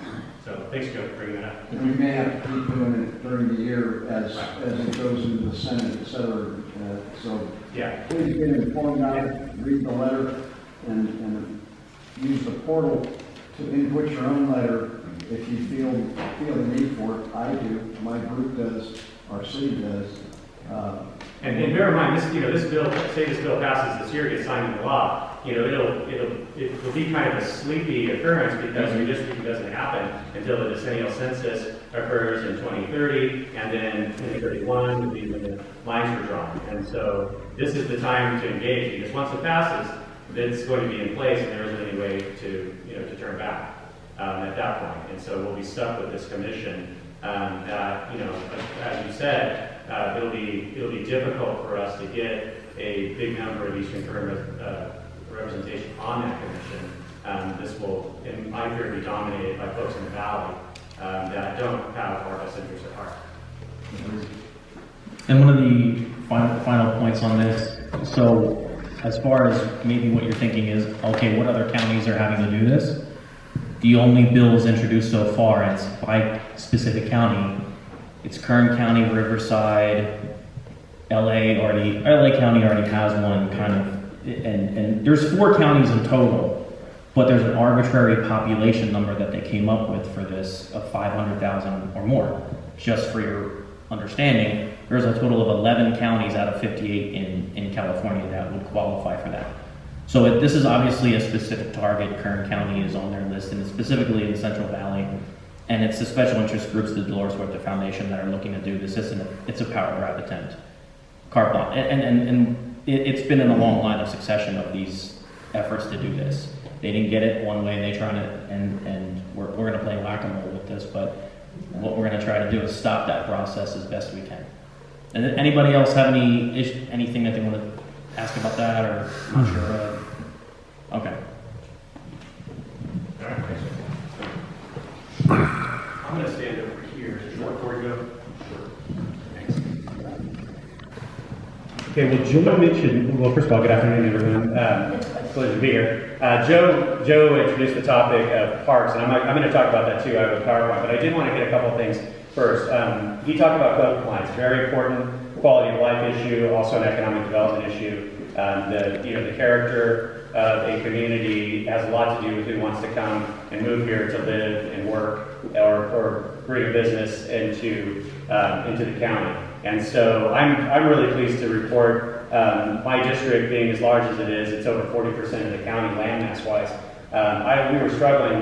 So thanks, Joe, for bringing that up. We may have to keep doing it during the year as it goes into the Senate, et cetera. So yeah, please get informed on it, read the letter, and use the portal to input your own letter if you feel the need for it, I do, my group does, our city does. And bear in mind, this bill, say this bill passes this year, gets signed into law, it'll be kind of a sleepy occurrence because redistricting doesn't happen until the decennial census occurs in 2030, and then 2031 will be when the lines are drawn. And so this is the time to engage, because once it passes, it's going to be in place, and there isn't any way to turn back at that point. And so we'll be stuck with this commission that, as you said, it'll be difficult for us to get a big number of Eastern Kern representation on that commission. This will, in my fear, be dominated by folks in the valley that don't have our best interests at heart. And one of the final points on this, so as far as maybe what you're thinking is, okay, what other counties are having to do this? The only bills introduced so far, and it's by specific county, it's Kern County, Riverside, LA County already has one kind of, and there's 4 counties in total, but there's an arbitrary population number that they came up with for this of 500,000 or more. Just for your understanding, there's a total of 11 counties out of 58 in California that would qualify for that. So this is obviously a specific target. Kern County is on their list, and it's specifically in the Central Valley. And it's the special interest groups, the Dolores Huerta Foundation, that are looking to do this. It's a power grab attempt. Carte blanche. And it's been in a long line of succession of these efforts to do this. They didn't get it one way, they tried it, and we're going to play whack-a-mole with this, but what we're going to try to do is stop that process as best we can. And anybody else have anything that they want to ask about that, or not sure? Okay. I'm going to stand over here. Is it short before we go? Sure. Thanks. Okay, well, Joe mentioned, well, first of all, good afternoon, everyone. It's a pleasure to be here. Joe introduced the topic of parks, and I'm going to talk about that too. I have a PowerPoint, but I did want to hit a couple of things first. He talked about code compliance, very important quality of life issue, also an economic development issue. The character of a community has a lot to do with who wants to come and move here to live and work or bring a business into the county. And so I'm really pleased to report my district being as large as it is, it's over 40% of the county landmass wise. We were struggling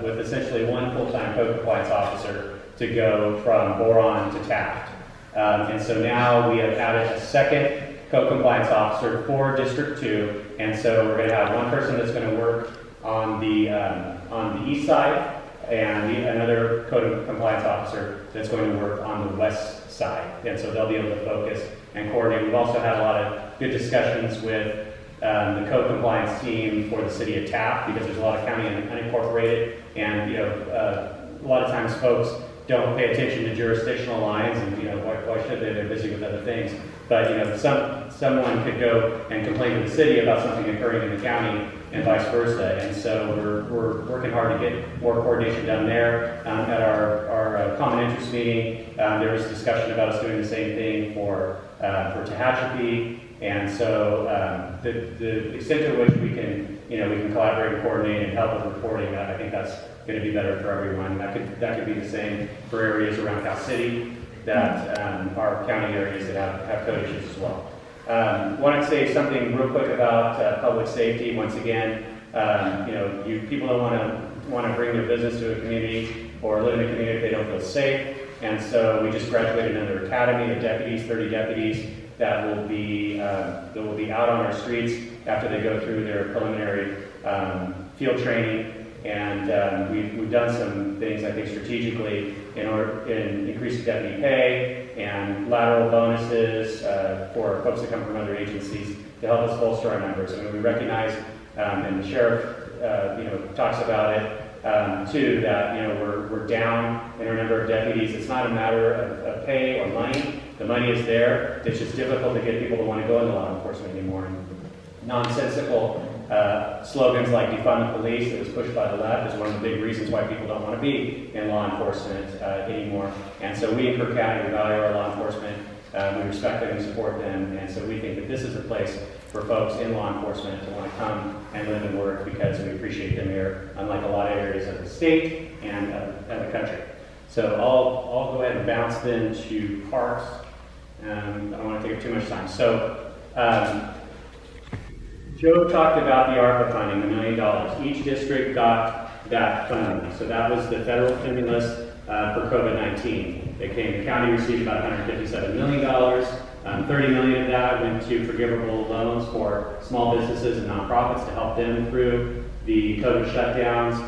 with essentially one full-time code compliance officer to go from Boron to Taft. And so now we have added a second code compliance officer for District 2, and so we're going to have one person that's going to work on the east side, and another code compliance officer that's going to work on the west side, and so they'll be able to focus and coordinate. We've also had a lot of good discussions with the code compliance team for the city of Taft, because there's a lot of county unincorporated, and a lot of times folks don't pay attention to jurisdictional lines, and why should they? They're busy with other things. But someone could go and complain to the city about something occurring in the county, and vice versa. And so we're working hard to get more coordination done there. At our common interest meeting, there was discussion about us doing the same thing for Tehachapi. And so the extent to which we can collaborate and coordinate and help with reporting, I think that's going to be better for everyone. That could be the same for areas around Cal City that are county areas that have code issues as well. Want to say something real quick about public safety. Once again, people don't want to bring their business to a community or live in a community if they don't feel safe. And so we just graduated another academy of deputies, 30 deputies that will be out on our streets after they go through their preliminary field training. And we've done some things, I think, strategically in increasing deputy pay and lateral bonuses for folks that come from other agencies to help us bolster our numbers. I mean, we recognize, and the sheriff, talks about it too, that we're down in our number of deputies. It's not a matter of pay or money. The money is there. It's just difficult to get people to want to go into law enforcement anymore. And nonsensical slogans like defund the police that was pushed by the left is one of the big reasons why people don't want to be in law enforcement anymore. And so we in Kirk County value our law enforcement We respect them and support them, and so we think that this is a place for folks in law enforcement to want to come and live and work because we appreciate them here, unlike a lot of areas of the state and of the country. So I'll go ahead and bounce then to parks. I don't want to take up too much time. So Joe talked about the Arka funding, the $1 million. Each district got that funding. So that was the federal stimulus for COVID-19. The county received about $157 million. $30 million of that went to forgivable loans for small businesses and nonprofits to help them through the COVID shutdowns.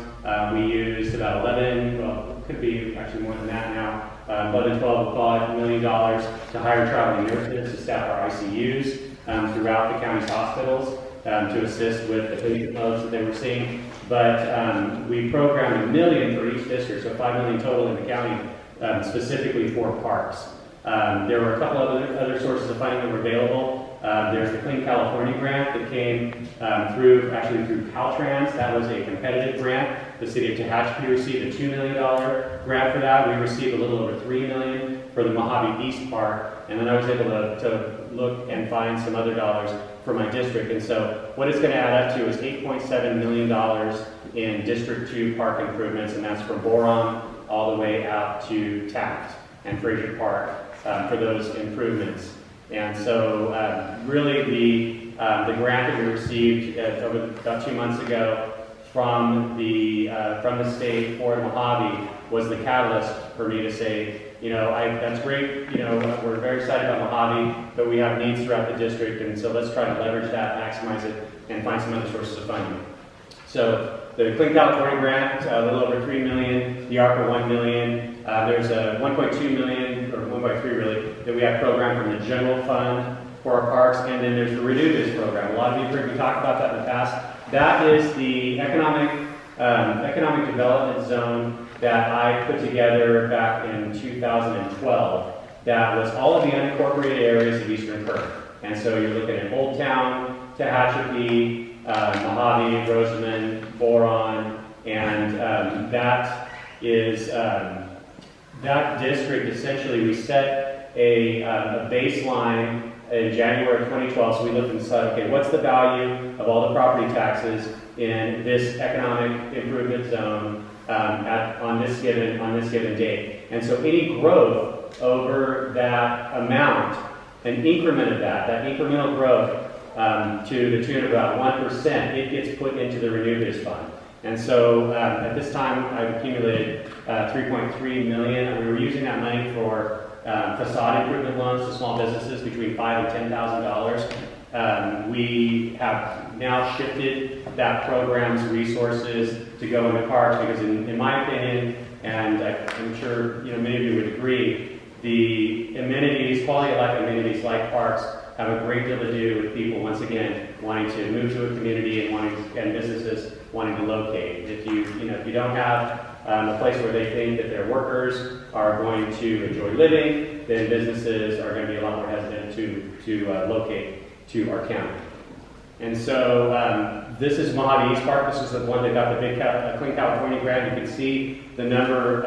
We used about 11, well, it could be actually more than that now, 11, 12 million dollars to hire traveling nurses to staff our ICUs throughout the county's hospitals to assist with the patient loads that they were seeing. But we programmed $1 million for each district, so $5 million total in the county, specifically for parks. There were a couple other sources of funding that were available. There's the Clean California grant that came through Caltrans. That was a competitive grant. The city of Tehachapi received a $2 million grant for that. We received a little over $3 million for the Mojave East Park. And then I was able to look and find some other dollars for my district. And so what it's going to add up to is $8.7 million in District 2 park improvements, and that's from Boron all the way out to Taft and Fraser Park for those improvements. And so really the grant that we received about 2 months ago from the state for Mojave was the catalyst for me to say, that's great, we're very excited about Mojave, but we have needs throughout the district, and so let's try to leverage that, maximize it, and find some other sources of funding. So the Clean California grant, a little over $3 million, the Arka $1 million, there's a $1.2 million, or 1.3 really, that we have programmed from the general fund for our parks, and then there's the Renew Biz program. A lot of you have heard me talk about that in the past. That is the economic development zone that I put together back in 2012. That was all of the unincorporated areas of Eastern Kern. And so you're looking at Old Town, Tehachapi, Mojave, Rosamond, Boron, and that district, essentially, we set a baseline in January of 2012, so we looked and said, okay, what's the value of all the property taxes in this economic improvement zone on this given date? And so any growth over that amount, an increment of that incremental growth to the tune of about 1%, it gets put into the Renew Biz Fund. And so at this time, I've accumulated $3.3 million. We were using that money for facade improvement loans to small businesses between $5,000 and $10,000. We have now shifted that program's resources to go into parks because, in my opinion, and I'm sure many of you would agree, the amenities, quality of life amenities like parks, have a great deal to do with people, once again, wanting to move to a community and businesses wanting to locate. If you don't have a place where they think that their workers are going to enjoy living, then businesses are going to be a lot more hesitant to locate to our county. And so this is Mojave East Park. This is the one that got the big Clean California grant. You can see the number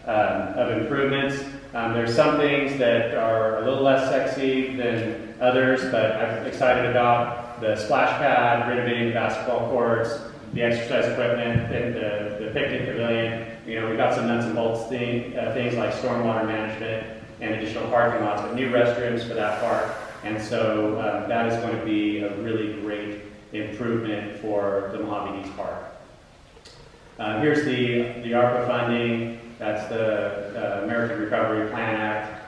of improvements. There's some things that are a little less sexy than others, but I'm excited about the splash pad, renovating the basketball courts, the exercise equipment, and the picnic pavilion. We've got some nuts and bolts things like stormwater management and additional parking lots, but new restrooms for that park. And so that is going to be a really great improvement for the Mojave East Park. Here's the Arka funding. That's the American Recovery Plan Act.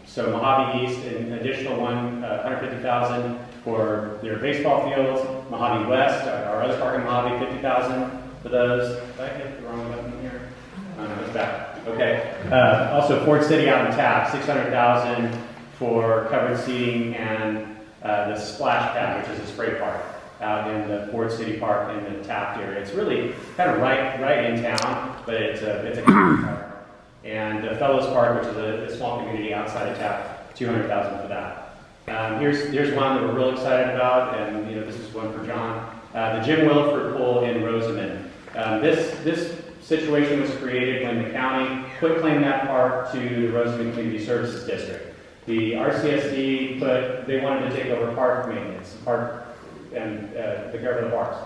So Mojave East, an additional $150,000 for their baseball fields. Mojave West, our other park in Mojave, $50,000 for those. Did I hit the wrong button here? Oh, no, it's back. Okay. Also, Ford City out in Taft, $600,000 for covered seating and the splash pad, which is a spray park out in the Ford City Park in the Taft area. It's really kind of right in town, but it's a county park. And Fellows Park, which is a small community outside of Taft, $200,000 for that. Here's one that we're real excited about, and this is one for John. The Jim Williford Pool in Rosamond. This situation was created when the county quit claiming that park to the Rosamond Community Services District. The RCSD they wanted to take over park maintenance, and the care of the parks.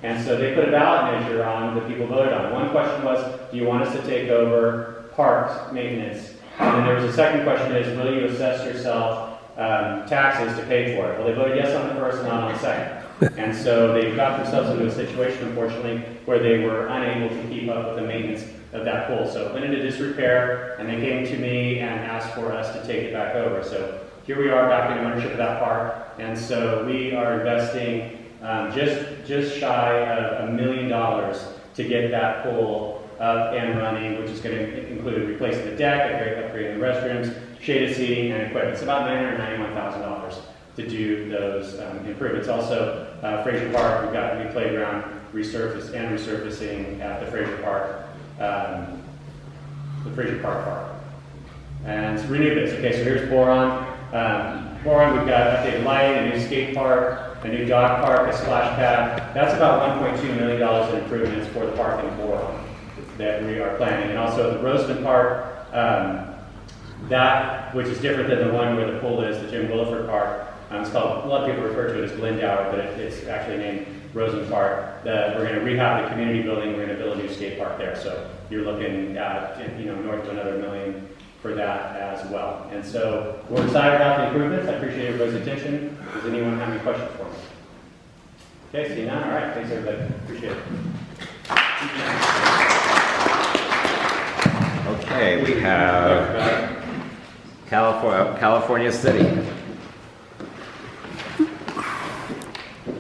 And so they put a ballot measure on that people voted on. One question was, do you want us to take over parks maintenance? And then there was a second question is, will you assess yourself taxes to pay for it? Well, they voted yes on the first and not on the second. And so they got themselves into a situation, unfortunately, where they were unable to keep up with the maintenance of that pool. So it went into disrepair, and they came to me and asked for us to take it back over. So here we are back in ownership of that park, and so we are investing just shy of $1 million to get that pool up and running, which is going to include replacing the deck, upgrading the restrooms, shaded seating, and equipment. It's about $991,000 to do those improvements. Also, Fraser Park, we've got a new playground resurfacing at the Fraser Park Park. And it's renewed this. Okay, so here's Boron. Boron, we've got updated lighting, a new skate park, a new dog park, a splash pad. That's about $1.2 million in improvements for the park in Boron that we are planning. And also the Roseman Park, that, which is different than the one where the pool is, the Jim Williford Park. It's called, a lot of people refer to it as Glendower, but it's actually named Roseman Park. We're going to rehab the community building. We're going to build a new skate park there. So you're looking at, north of another $1 million for that as well. And so we're excited about the improvements. I appreciate everybody's attention. Does anyone have any questions for me? Okay, see none. All right, thanks everybody. Appreciate it. Okay, we have California City.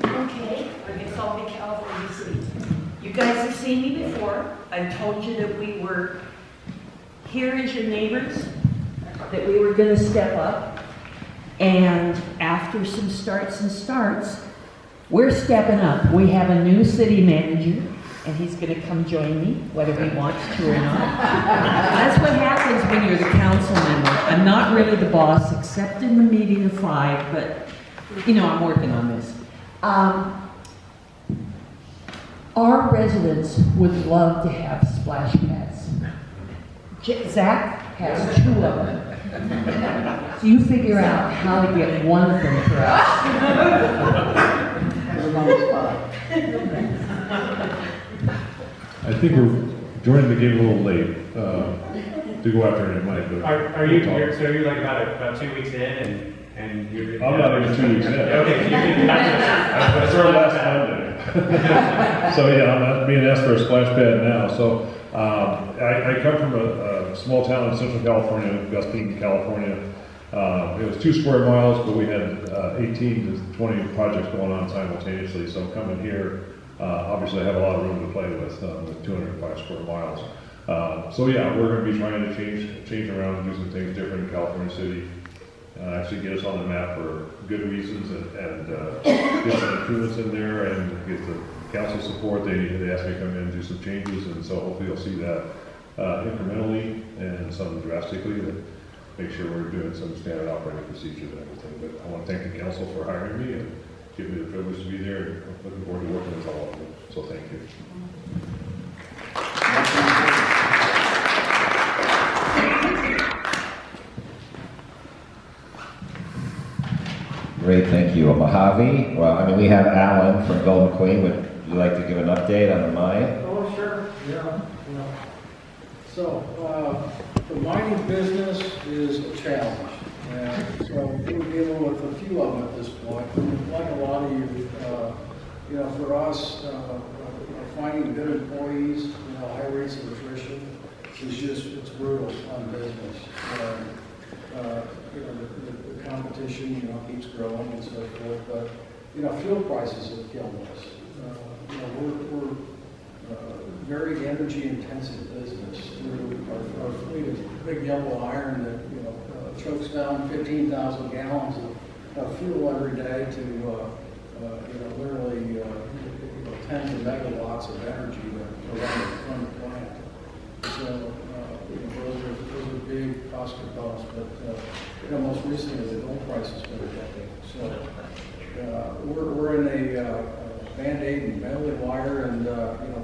Okay, I guess I'll be California City. You guys have seen me before. I've told you that we were here as your neighbors, that we were going to step up. And after some starts, we're stepping up. We have a new city manager, and he's going to come join me, whether he wants to or not. That's what happens when you're the council member. I'm not really the boss, except in the meeting of 5, but, I'm working on this. Our residents would love to have splash pads. Zach has 2 of them. So you figure out how to get one of them for us. I think we're joining the game a little late to go after any money. But Are you like about 2 weeks in and you're? I'm not even 2 weeks in. Okay, so you can I started last Monday. So yeah, I'm not being asked for a splash pad now. So I come from a small town in Central California, Gustine, California. It was 2 square miles, but we had 18 to 20 projects going on simultaneously. So coming here, obviously I have a lot of room to play with 205 square miles. So yeah, we're going to be trying to change around and do some things different in California City. Actually get us on the map for good reasons and get some improvements in there and get the council support. They asked me to come in and do some changes, and so hopefully you'll see that incrementally and some drastically to make sure we're doing some standard operating procedures and everything. But I want to thank the council for hiring me and giving me the privilege to be there, and I'm looking forward to working with all of them. So thank you. Great, thank you. Mojave. Well, we have Alan from Golden Queen. Would you like to give an update on the mine? Oh, sure, yeah. So, the mining business is a challenge. And so we're dealing with a few of them at this point. Like a lot of you, for us, finding good employees, high rates of attrition it's brutal on business. The competition, keeps growing and so forth, but, fuel prices have killed us. We're very energy intensive business. Our fleet is big yellow iron that, chokes down 15,000 gallons of fuel every day to, literally, tens of megawatts of energy to run the plant. So, those are big cost components, but, most recently the gold price has been affected. So, we're in a Band-Aid and baling wire and,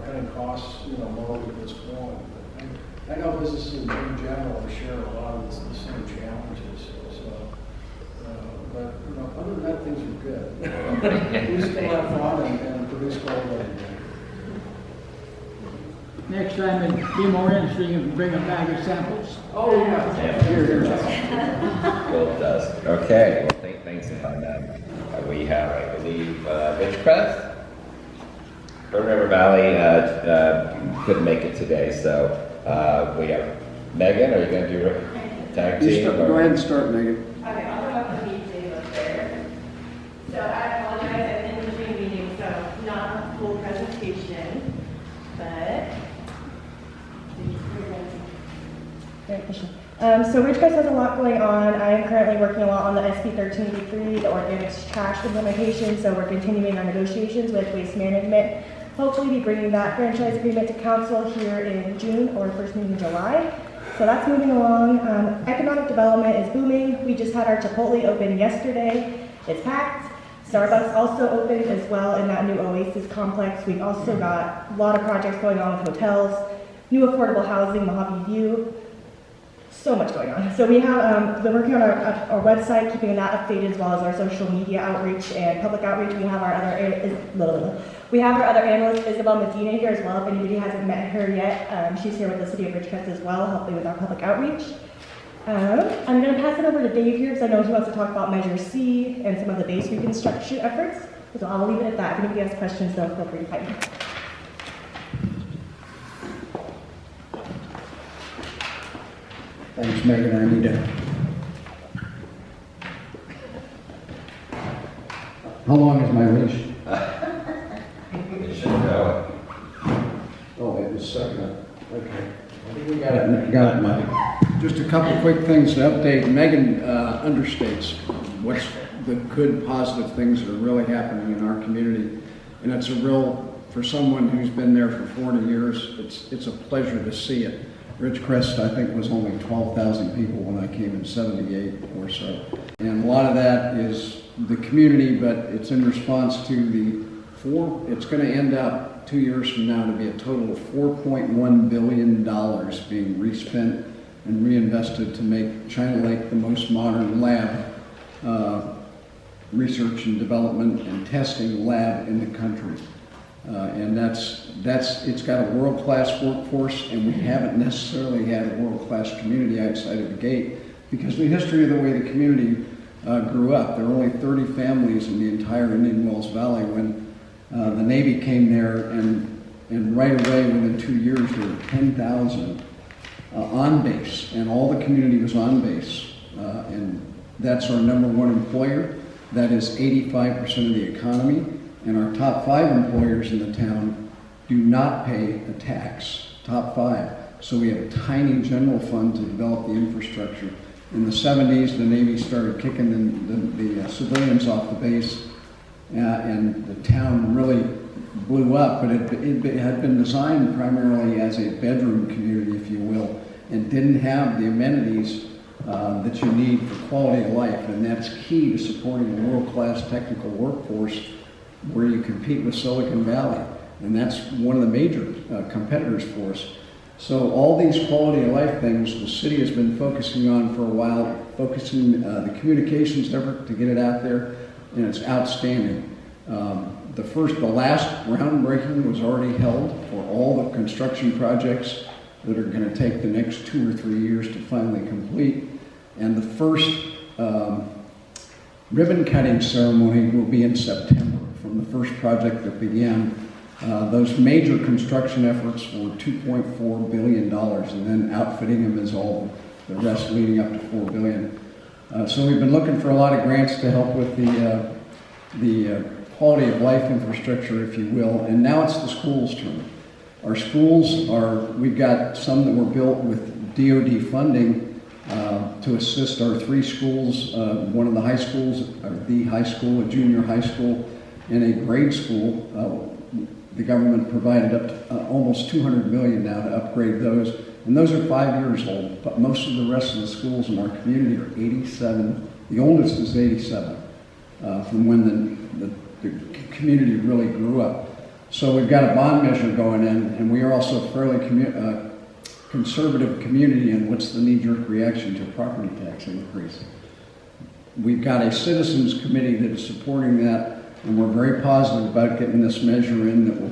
cutting costs, mode at this point. I know businesses in general share a lot of the same challenges. So, Other than that, things are good. We still have fun and produce quality. Next time, and be more interesting if you bring a bag of samples. Oh, yeah. Here. Well, it does. Okay, well, thanks on that. We have, I believe, Ridgecrest. Kern River Valley couldn't make it today, so we have Megan. Are you going to do a tag team? Go ahead and start, Megan. Okay, I'll go up to meet Dave up there. So I apologize, I'm in between meetings, so not a full presentation, but. So Ridgecrest has a lot going on. I am currently working a lot on the SB 1383, the organics trash implementation, so we're continuing our negotiations with Waste Management. Hopefully be bringing that franchise agreement to council here in June or first meeting in July. So that's moving along. Economic development is booming. We just had our Chipotle open yesterday. It's packed. Starbucks also opened as well in that new Oasis complex. We've also got a lot of projects going on with hotels, new affordable housing, Mojave View. So much going on. So we have been working on our website, keeping that updated, as well as our social media outreach and public outreach. We have our other analyst, Isabel Medina, here as well. If anybody hasn't met her yet, she's here with the City of Ridgecrest as well, helping with our public outreach. I'm going to pass it over to Dave here because I know he wants to talk about Measure C and some of the base reconstruction efforts. So I'll leave it at that. If anybody has questions, though, feel free to find me. Thanks, Megan. I need to. How long is my leash? You should know. Oh, it was second. Okay. I think we got it, Mike. Just a couple of quick things to update. Megan understates what's the good, positive things that are really happening in our community. And it's a real, for someone who's been there for 40 years, it's a pleasure to see it. Ridgecrest, I think, was only 12,000 people when I came in 78 or so. And a lot of that is the community, but it's in response to it's going to end up 2 years from now to be a total of $4.1 billion being respent and reinvested to make China Lake the most modern lab, research and development and testing lab in the country. And it's got a world-class workforce, and we haven't necessarily had a world-class community outside of the gate because of the history of the way the community grew up. There were only 30 families in the entire Indian Wells Valley when the Navy came there, and right away, within 2 years, there were 10,000 on base, and all the community was on base. And that's our number one employer. That is 85% of the economy. And our top 5 employers in the town do not pay a tax, top 5. So we have a tiny general fund to develop the infrastructure. In the 70s, the Navy started kicking the civilians off the base, and the town really blew up, but it had been designed primarily as a bedroom community, if you will, and didn't have the amenities that you need for quality of life, and that's key to supporting a world-class technical workforce where you compete with Silicon Valley, and that's one of the major competitors for us. So all these quality of life things the city has been focusing on for a while, focusing the communications effort to get it out there, and it's outstanding. The last groundbreaking was already held for all the construction projects that are going to take the next 2 or 3 years to finally complete, and the first ribbon cutting ceremony will be in September from the first project that began. Those major construction efforts were $2.4 billion, and then outfitting them is all the rest leading up to $4 billion. So we've been looking for a lot of grants to help with the quality of life infrastructure, if you will, and now it's the schools' turn. Our schools we've got some that were built with DoD funding to assist our 3 schools, one of the high schools, the high school, a junior high school, and a grade school. The government provided up to almost $200 million now to upgrade those, and those are 5 years old, but most of the rest of the schools in our community are 87. The oldest is 87, from when the community really grew up. So we've got a bond measure going in, and we are also fairly conservative community, and what's the knee-jerk reaction to a property tax increase? we've got a citizens committee that is supporting that, and we're very positive about getting this measure in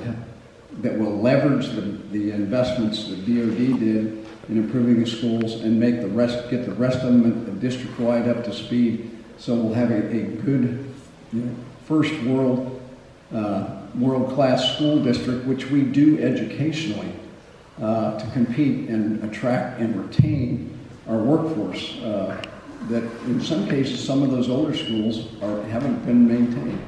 that will leverage the investments that DOD did in improving the schools and get the rest of them district-wide up to speed. So we'll have a good, first world-class school district, which we do educationally to compete and attract and retain our workforce. That in some cases, some of those older schools haven't been maintained.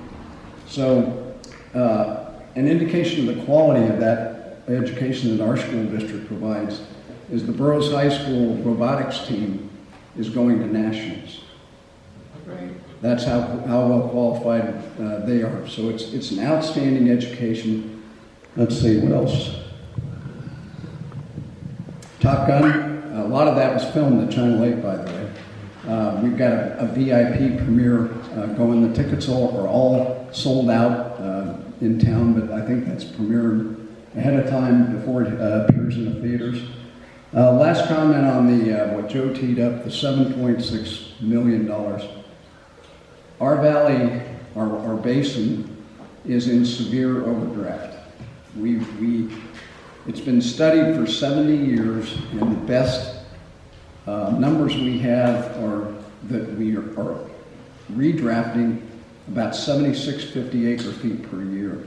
So an indication of the quality of that education that our school district provides is the Burroughs High School robotics team is going to nationals. That's how well qualified they are. So it's an outstanding education. Let's see, what else? Top Gun, a lot of that was filmed at China Lake, by the way. We've got a VIP premiere going. The tickets are all sold out in town, but I think that's premiered ahead of time before it appears in the theaters. Last comment on what Joe teed up, the $7.6 million. Our valley, our basin, is in severe overdraft. It's been studied for 70 years, and the best numbers we have are that we are redrafting about 7,650 acre feet per year.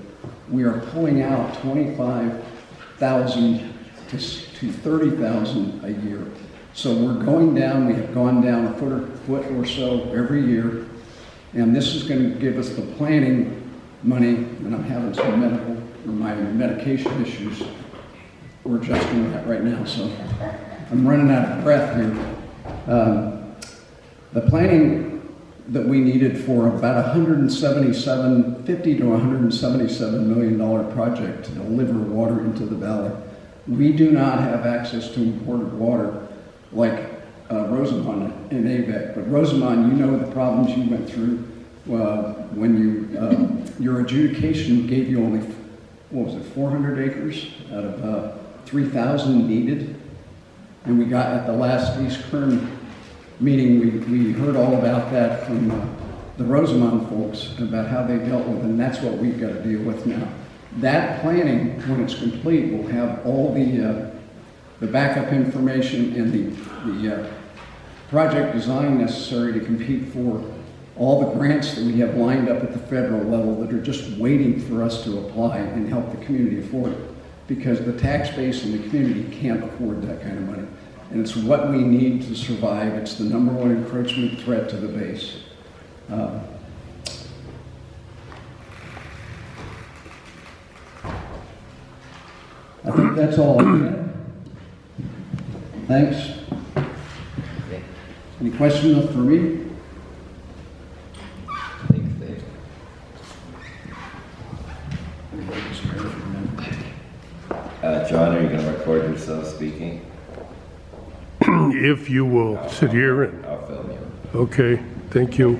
We are pulling out 25,000 to 30,000 a year. So we're going down, we have gone down a foot or so every year, and this is going to give us the planning money, and I'm having some my medication issues. We're adjusting that right now, so I'm running out of breath here. The planning that we needed for about $50 to $177 million project to deliver water into the valley. We do not have access to imported water like Rosamond and AVEC, but Rosamond, you know the problems you went through when your adjudication gave you only, 400 acres out of 3,000 needed. And we got at the last East Kern meeting, we heard all about that from the Rosamond folks about how they dealt with it, and that's what we've got to deal with now. That planning, when it's complete, will have all the backup information and the project design necessary to compete for all the grants that we have lined up at the federal level that are just waiting for us to apply and help the community afford it. Because the tax base in the community can't afford that kind of money. And it's what we need to survive. It's the number one encroachment threat to the base. I think that's all I have. Thanks. Any questions for me? Thanks, Dave. John, are you going to record yourself speaking? If you will sit here and. I'll film you. Okay, thank you.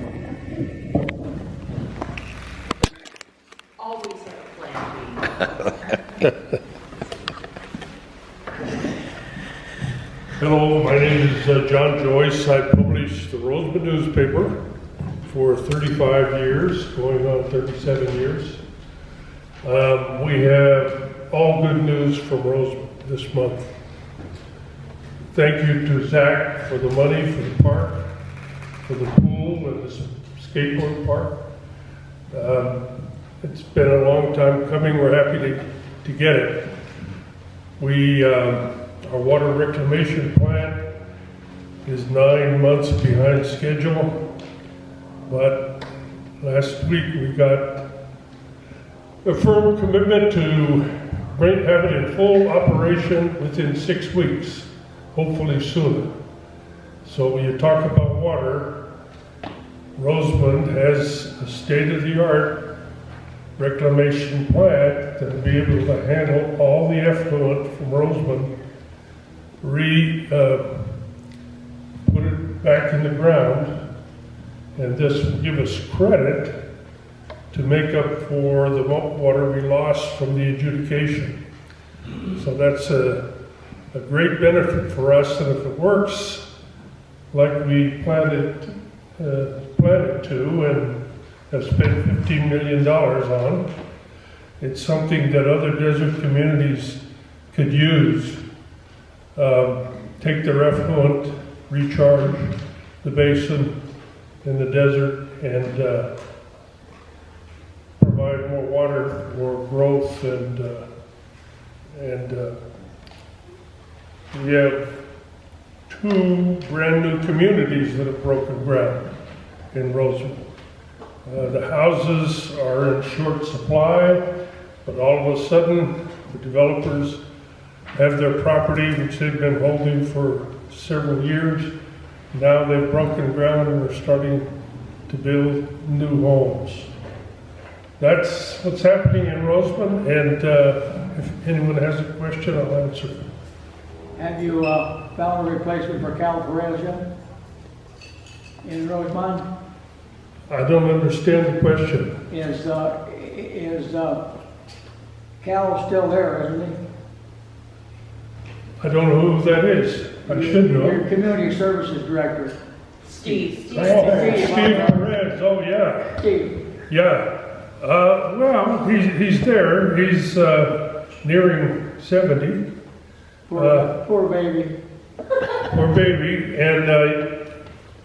Always have a plan B. Hello, my name is John Joyce. I published the Roseman newspaper for 35 years, going on 37 years. We have all good news from Roseman this month. Thank you to Zach for the money for the park, for the pool and the skateboard park. It's been a long time coming. We're happy to get it. Our water reclamation plant is 9 months behind schedule, but last week we got a firm commitment to have it in full operation within 6 weeks. Hopefully sooner. So when you talk about water, Roseman has a state-of-the-art reclamation plant that will be able to handle all the effluent from Roseman, put it back in the ground, and this will give us credit to make up for the water we lost from the adjudication. So that's a great benefit for us, and if it works like we planned planning to and have spent $15 million on. It's something that other desert communities could use. Take their effluent, recharge the basin in the desert, and provide more water for growth. And we have 2 brand new communities that have broken ground in Roseman. The houses are in short supply, but all of a sudden, the developers have their property, which they've been holding for several years. Now they've broken ground and are starting to build new homes. That's what's happening in Roseman, and if anyone has a question, I'll answer. Have you found a replacement for Cal Perez yet? In Rosemont? I don't understand the question. Is Cal still there, isn't he? I don't know who that is. I should know. Your community services director. Steve. Steve Perez. Oh, yeah. Steve. Yeah. Well, he's there. He's nearing 70. Poor baby. Poor baby. And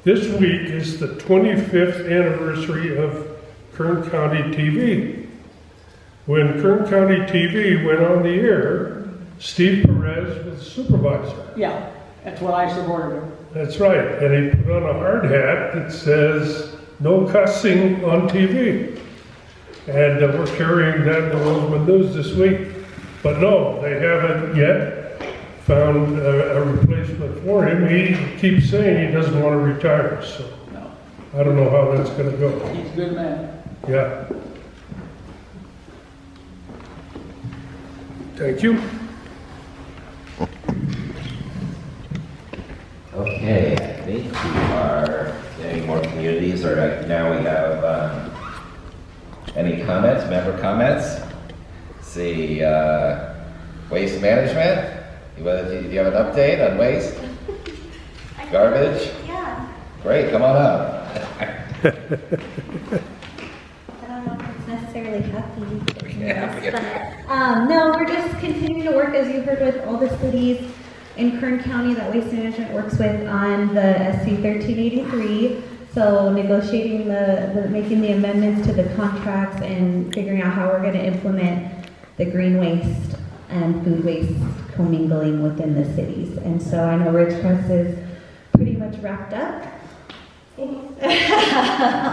this week is the 25th anniversary of Kern County TV. When Kern County TV went on the air, Steve Perez was supervisor. Yeah, that's what I supported him. That's right. And he put on a hard hat that says, "No cussing on TV." And we're carrying that in the Roseman News this week. But no, they haven't yet found a replacement for him. He keeps saying he doesn't want to retire, so no. I don't know how that's going to go. He's a good man. Yeah. Thank you. Okay, I think we are getting more communities, or now we have any comments, member comments? Let's see, waste management? Do you have an update on waste? Garbage? Yeah. Great, come on up. I don't know if it's necessarily happy. No, we're just continuing to work, as you heard, with all the cities in Kern County that Waste Management works with on the SC 1383. So negotiating making the amendments to the contracts and figuring out how we're going to implement the green waste and food waste commingling within the cities. And so I know Ridgecrest is pretty much wrapped up.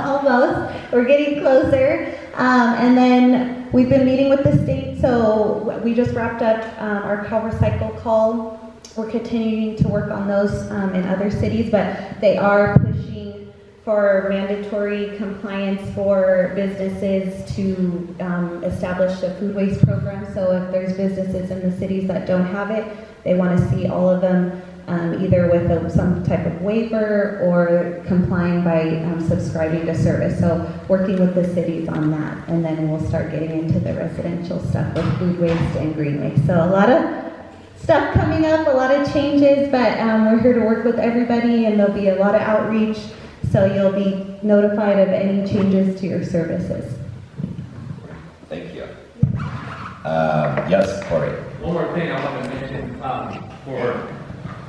Almost. We're getting closer. And then we've been meeting with the state. So we just wrapped up our CalRecycle call. We're continuing to work on those in other cities, but they are pushing for mandatory compliance for businesses to establish a food waste program. So if there's businesses in the cities that don't have it, they want to see all of them either with some type of waiver or complying by subscribing to service. So working with the cities on that, and then we'll start getting into the residential stuff with food waste and green waste. So a lot of stuff coming up, a lot of changes, but we're here to work with everybody, and there'll be a lot of outreach, so you'll be notified of any changes to your services. Thank you. Yes, Corey. One more thing I want to mention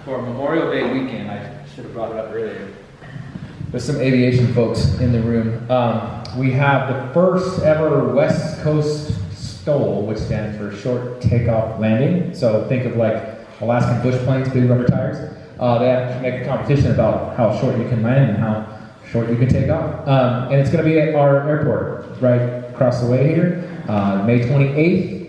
for Memorial Day weekend, I should have brought it up earlier. There's some aviation folks in the room. We have the first ever West Coast STOL, which stands for Short Takeoff Landing. So think of like Alaskan bush planes, big rubber tires. They have to make a competition about how short you can land and how short you can take off. And it's going to be at our airport right across the way here, May 28th.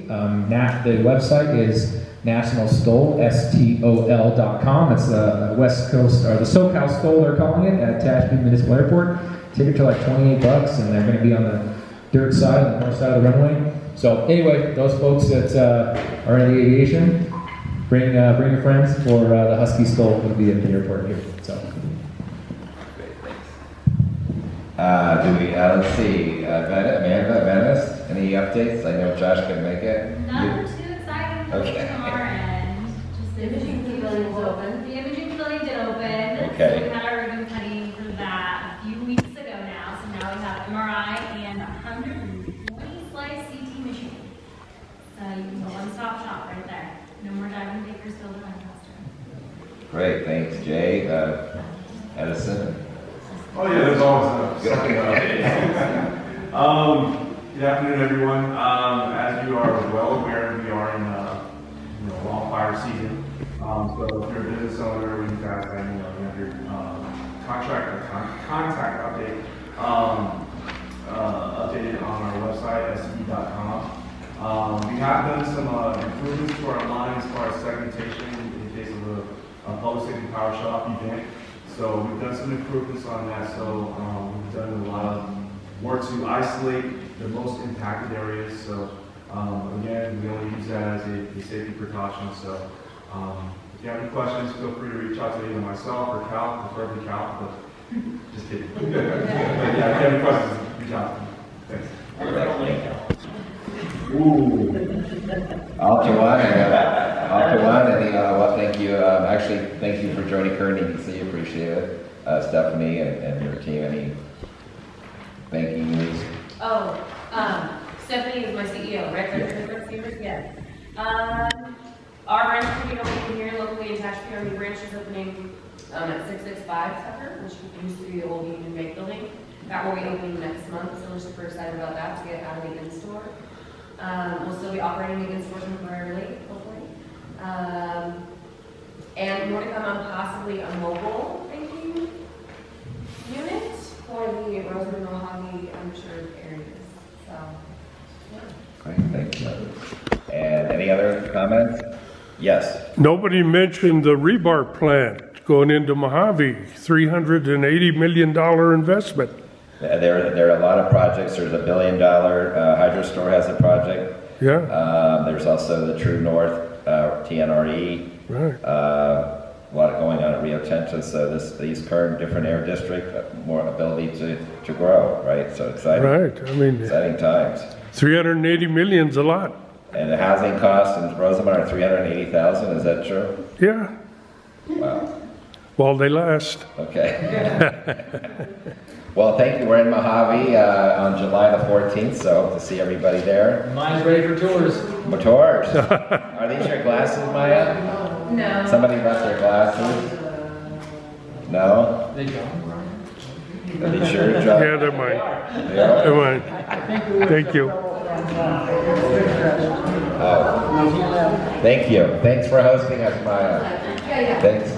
The website is nationalstol.com. It's the West Coast, or the SoCal STOL, they're calling it, at Tehachapi Municipal Airport. Tickets are like $28, and they're going to be on the dirt side, on the north side of the runway. So anyway, those folks that are in the aviation, bring your friends for the Husky STOL will be at the airport here. So. Great, thanks. Let's see, Amanda, Venice, any updates? I know Josh couldn't make it. Nothing too exciting from our end. Just the imaging pavilion is open. The imaging pavilion did open. Okay. So we had our ribbon cutting for that a few weeks ago MRI, and 120 slice CT machine. So you can go one-stop shop right there. No more diving Bakersfield or Lancaster. Great, thanks, Jay. Edison? Oh yeah, there's always something good afternoon, everyone. As you are well aware, we are in wildfire season. So if you're a business owner, you guys have you have your contact update updated on our website, sce.com. We have done some improvements to our line as far as segmentation in case of a public safety power shop event. So we've done some improvements on that. So we've done a lot of work to isolate the most impacted areas. So again, we only use that as a safety precaution. So if you have any questions, feel free to reach out to either myself or Cal, preferably Cal, but just kidding. But yeah, if you have any questions, reach out to me. Thanks. Ooh. All to one, and well, thank you. Actually, thank you for joining Kern EDC. Appreciate it. Stephanie and your team. Any banking news? Oh, Stephanie is my CEO, right? Yes. Our branch will be opening here locally in Tehachapi. Our new branch is opening at 665 Tucker, which used to be the old Union Bank building. That will be opening next month, so we're super excited about that to get out of the in-store. We'll still be operating the in-store temporarily, hopefully. And more to come on possibly a mobile banking unit for the Roseman Mojave underserved areas. So, yeah. Great, thank you. And any other comments? Yes. Nobody mentioned the rebar plant going into Mojave, $380 million investment. There are a lot of projects. There's $1 billion, Hydro Store has a project. Yeah. There's also the True North, TNRE. Right. A lot going on at Rio Tinto. So these current different air district, more ability to grow, right? So exciting. Right. I mean, exciting times. 380 million's a lot. And the housing costs in Rosamond are $380,000. Is that true? Yeah. Wow. While they last. Okay. Well, thank you. We're in Mojave on July the 14th, so hope to see everybody there. Mine's ready for tours. Tours. Are these your glasses, Maya? No. Somebody left their glasses? No? They don't. Are they sure, John? Yeah, they're mine. Yeah. They're mine. Thank you. Oh. Thank you. Thanks for hosting us, Maya. Thanks.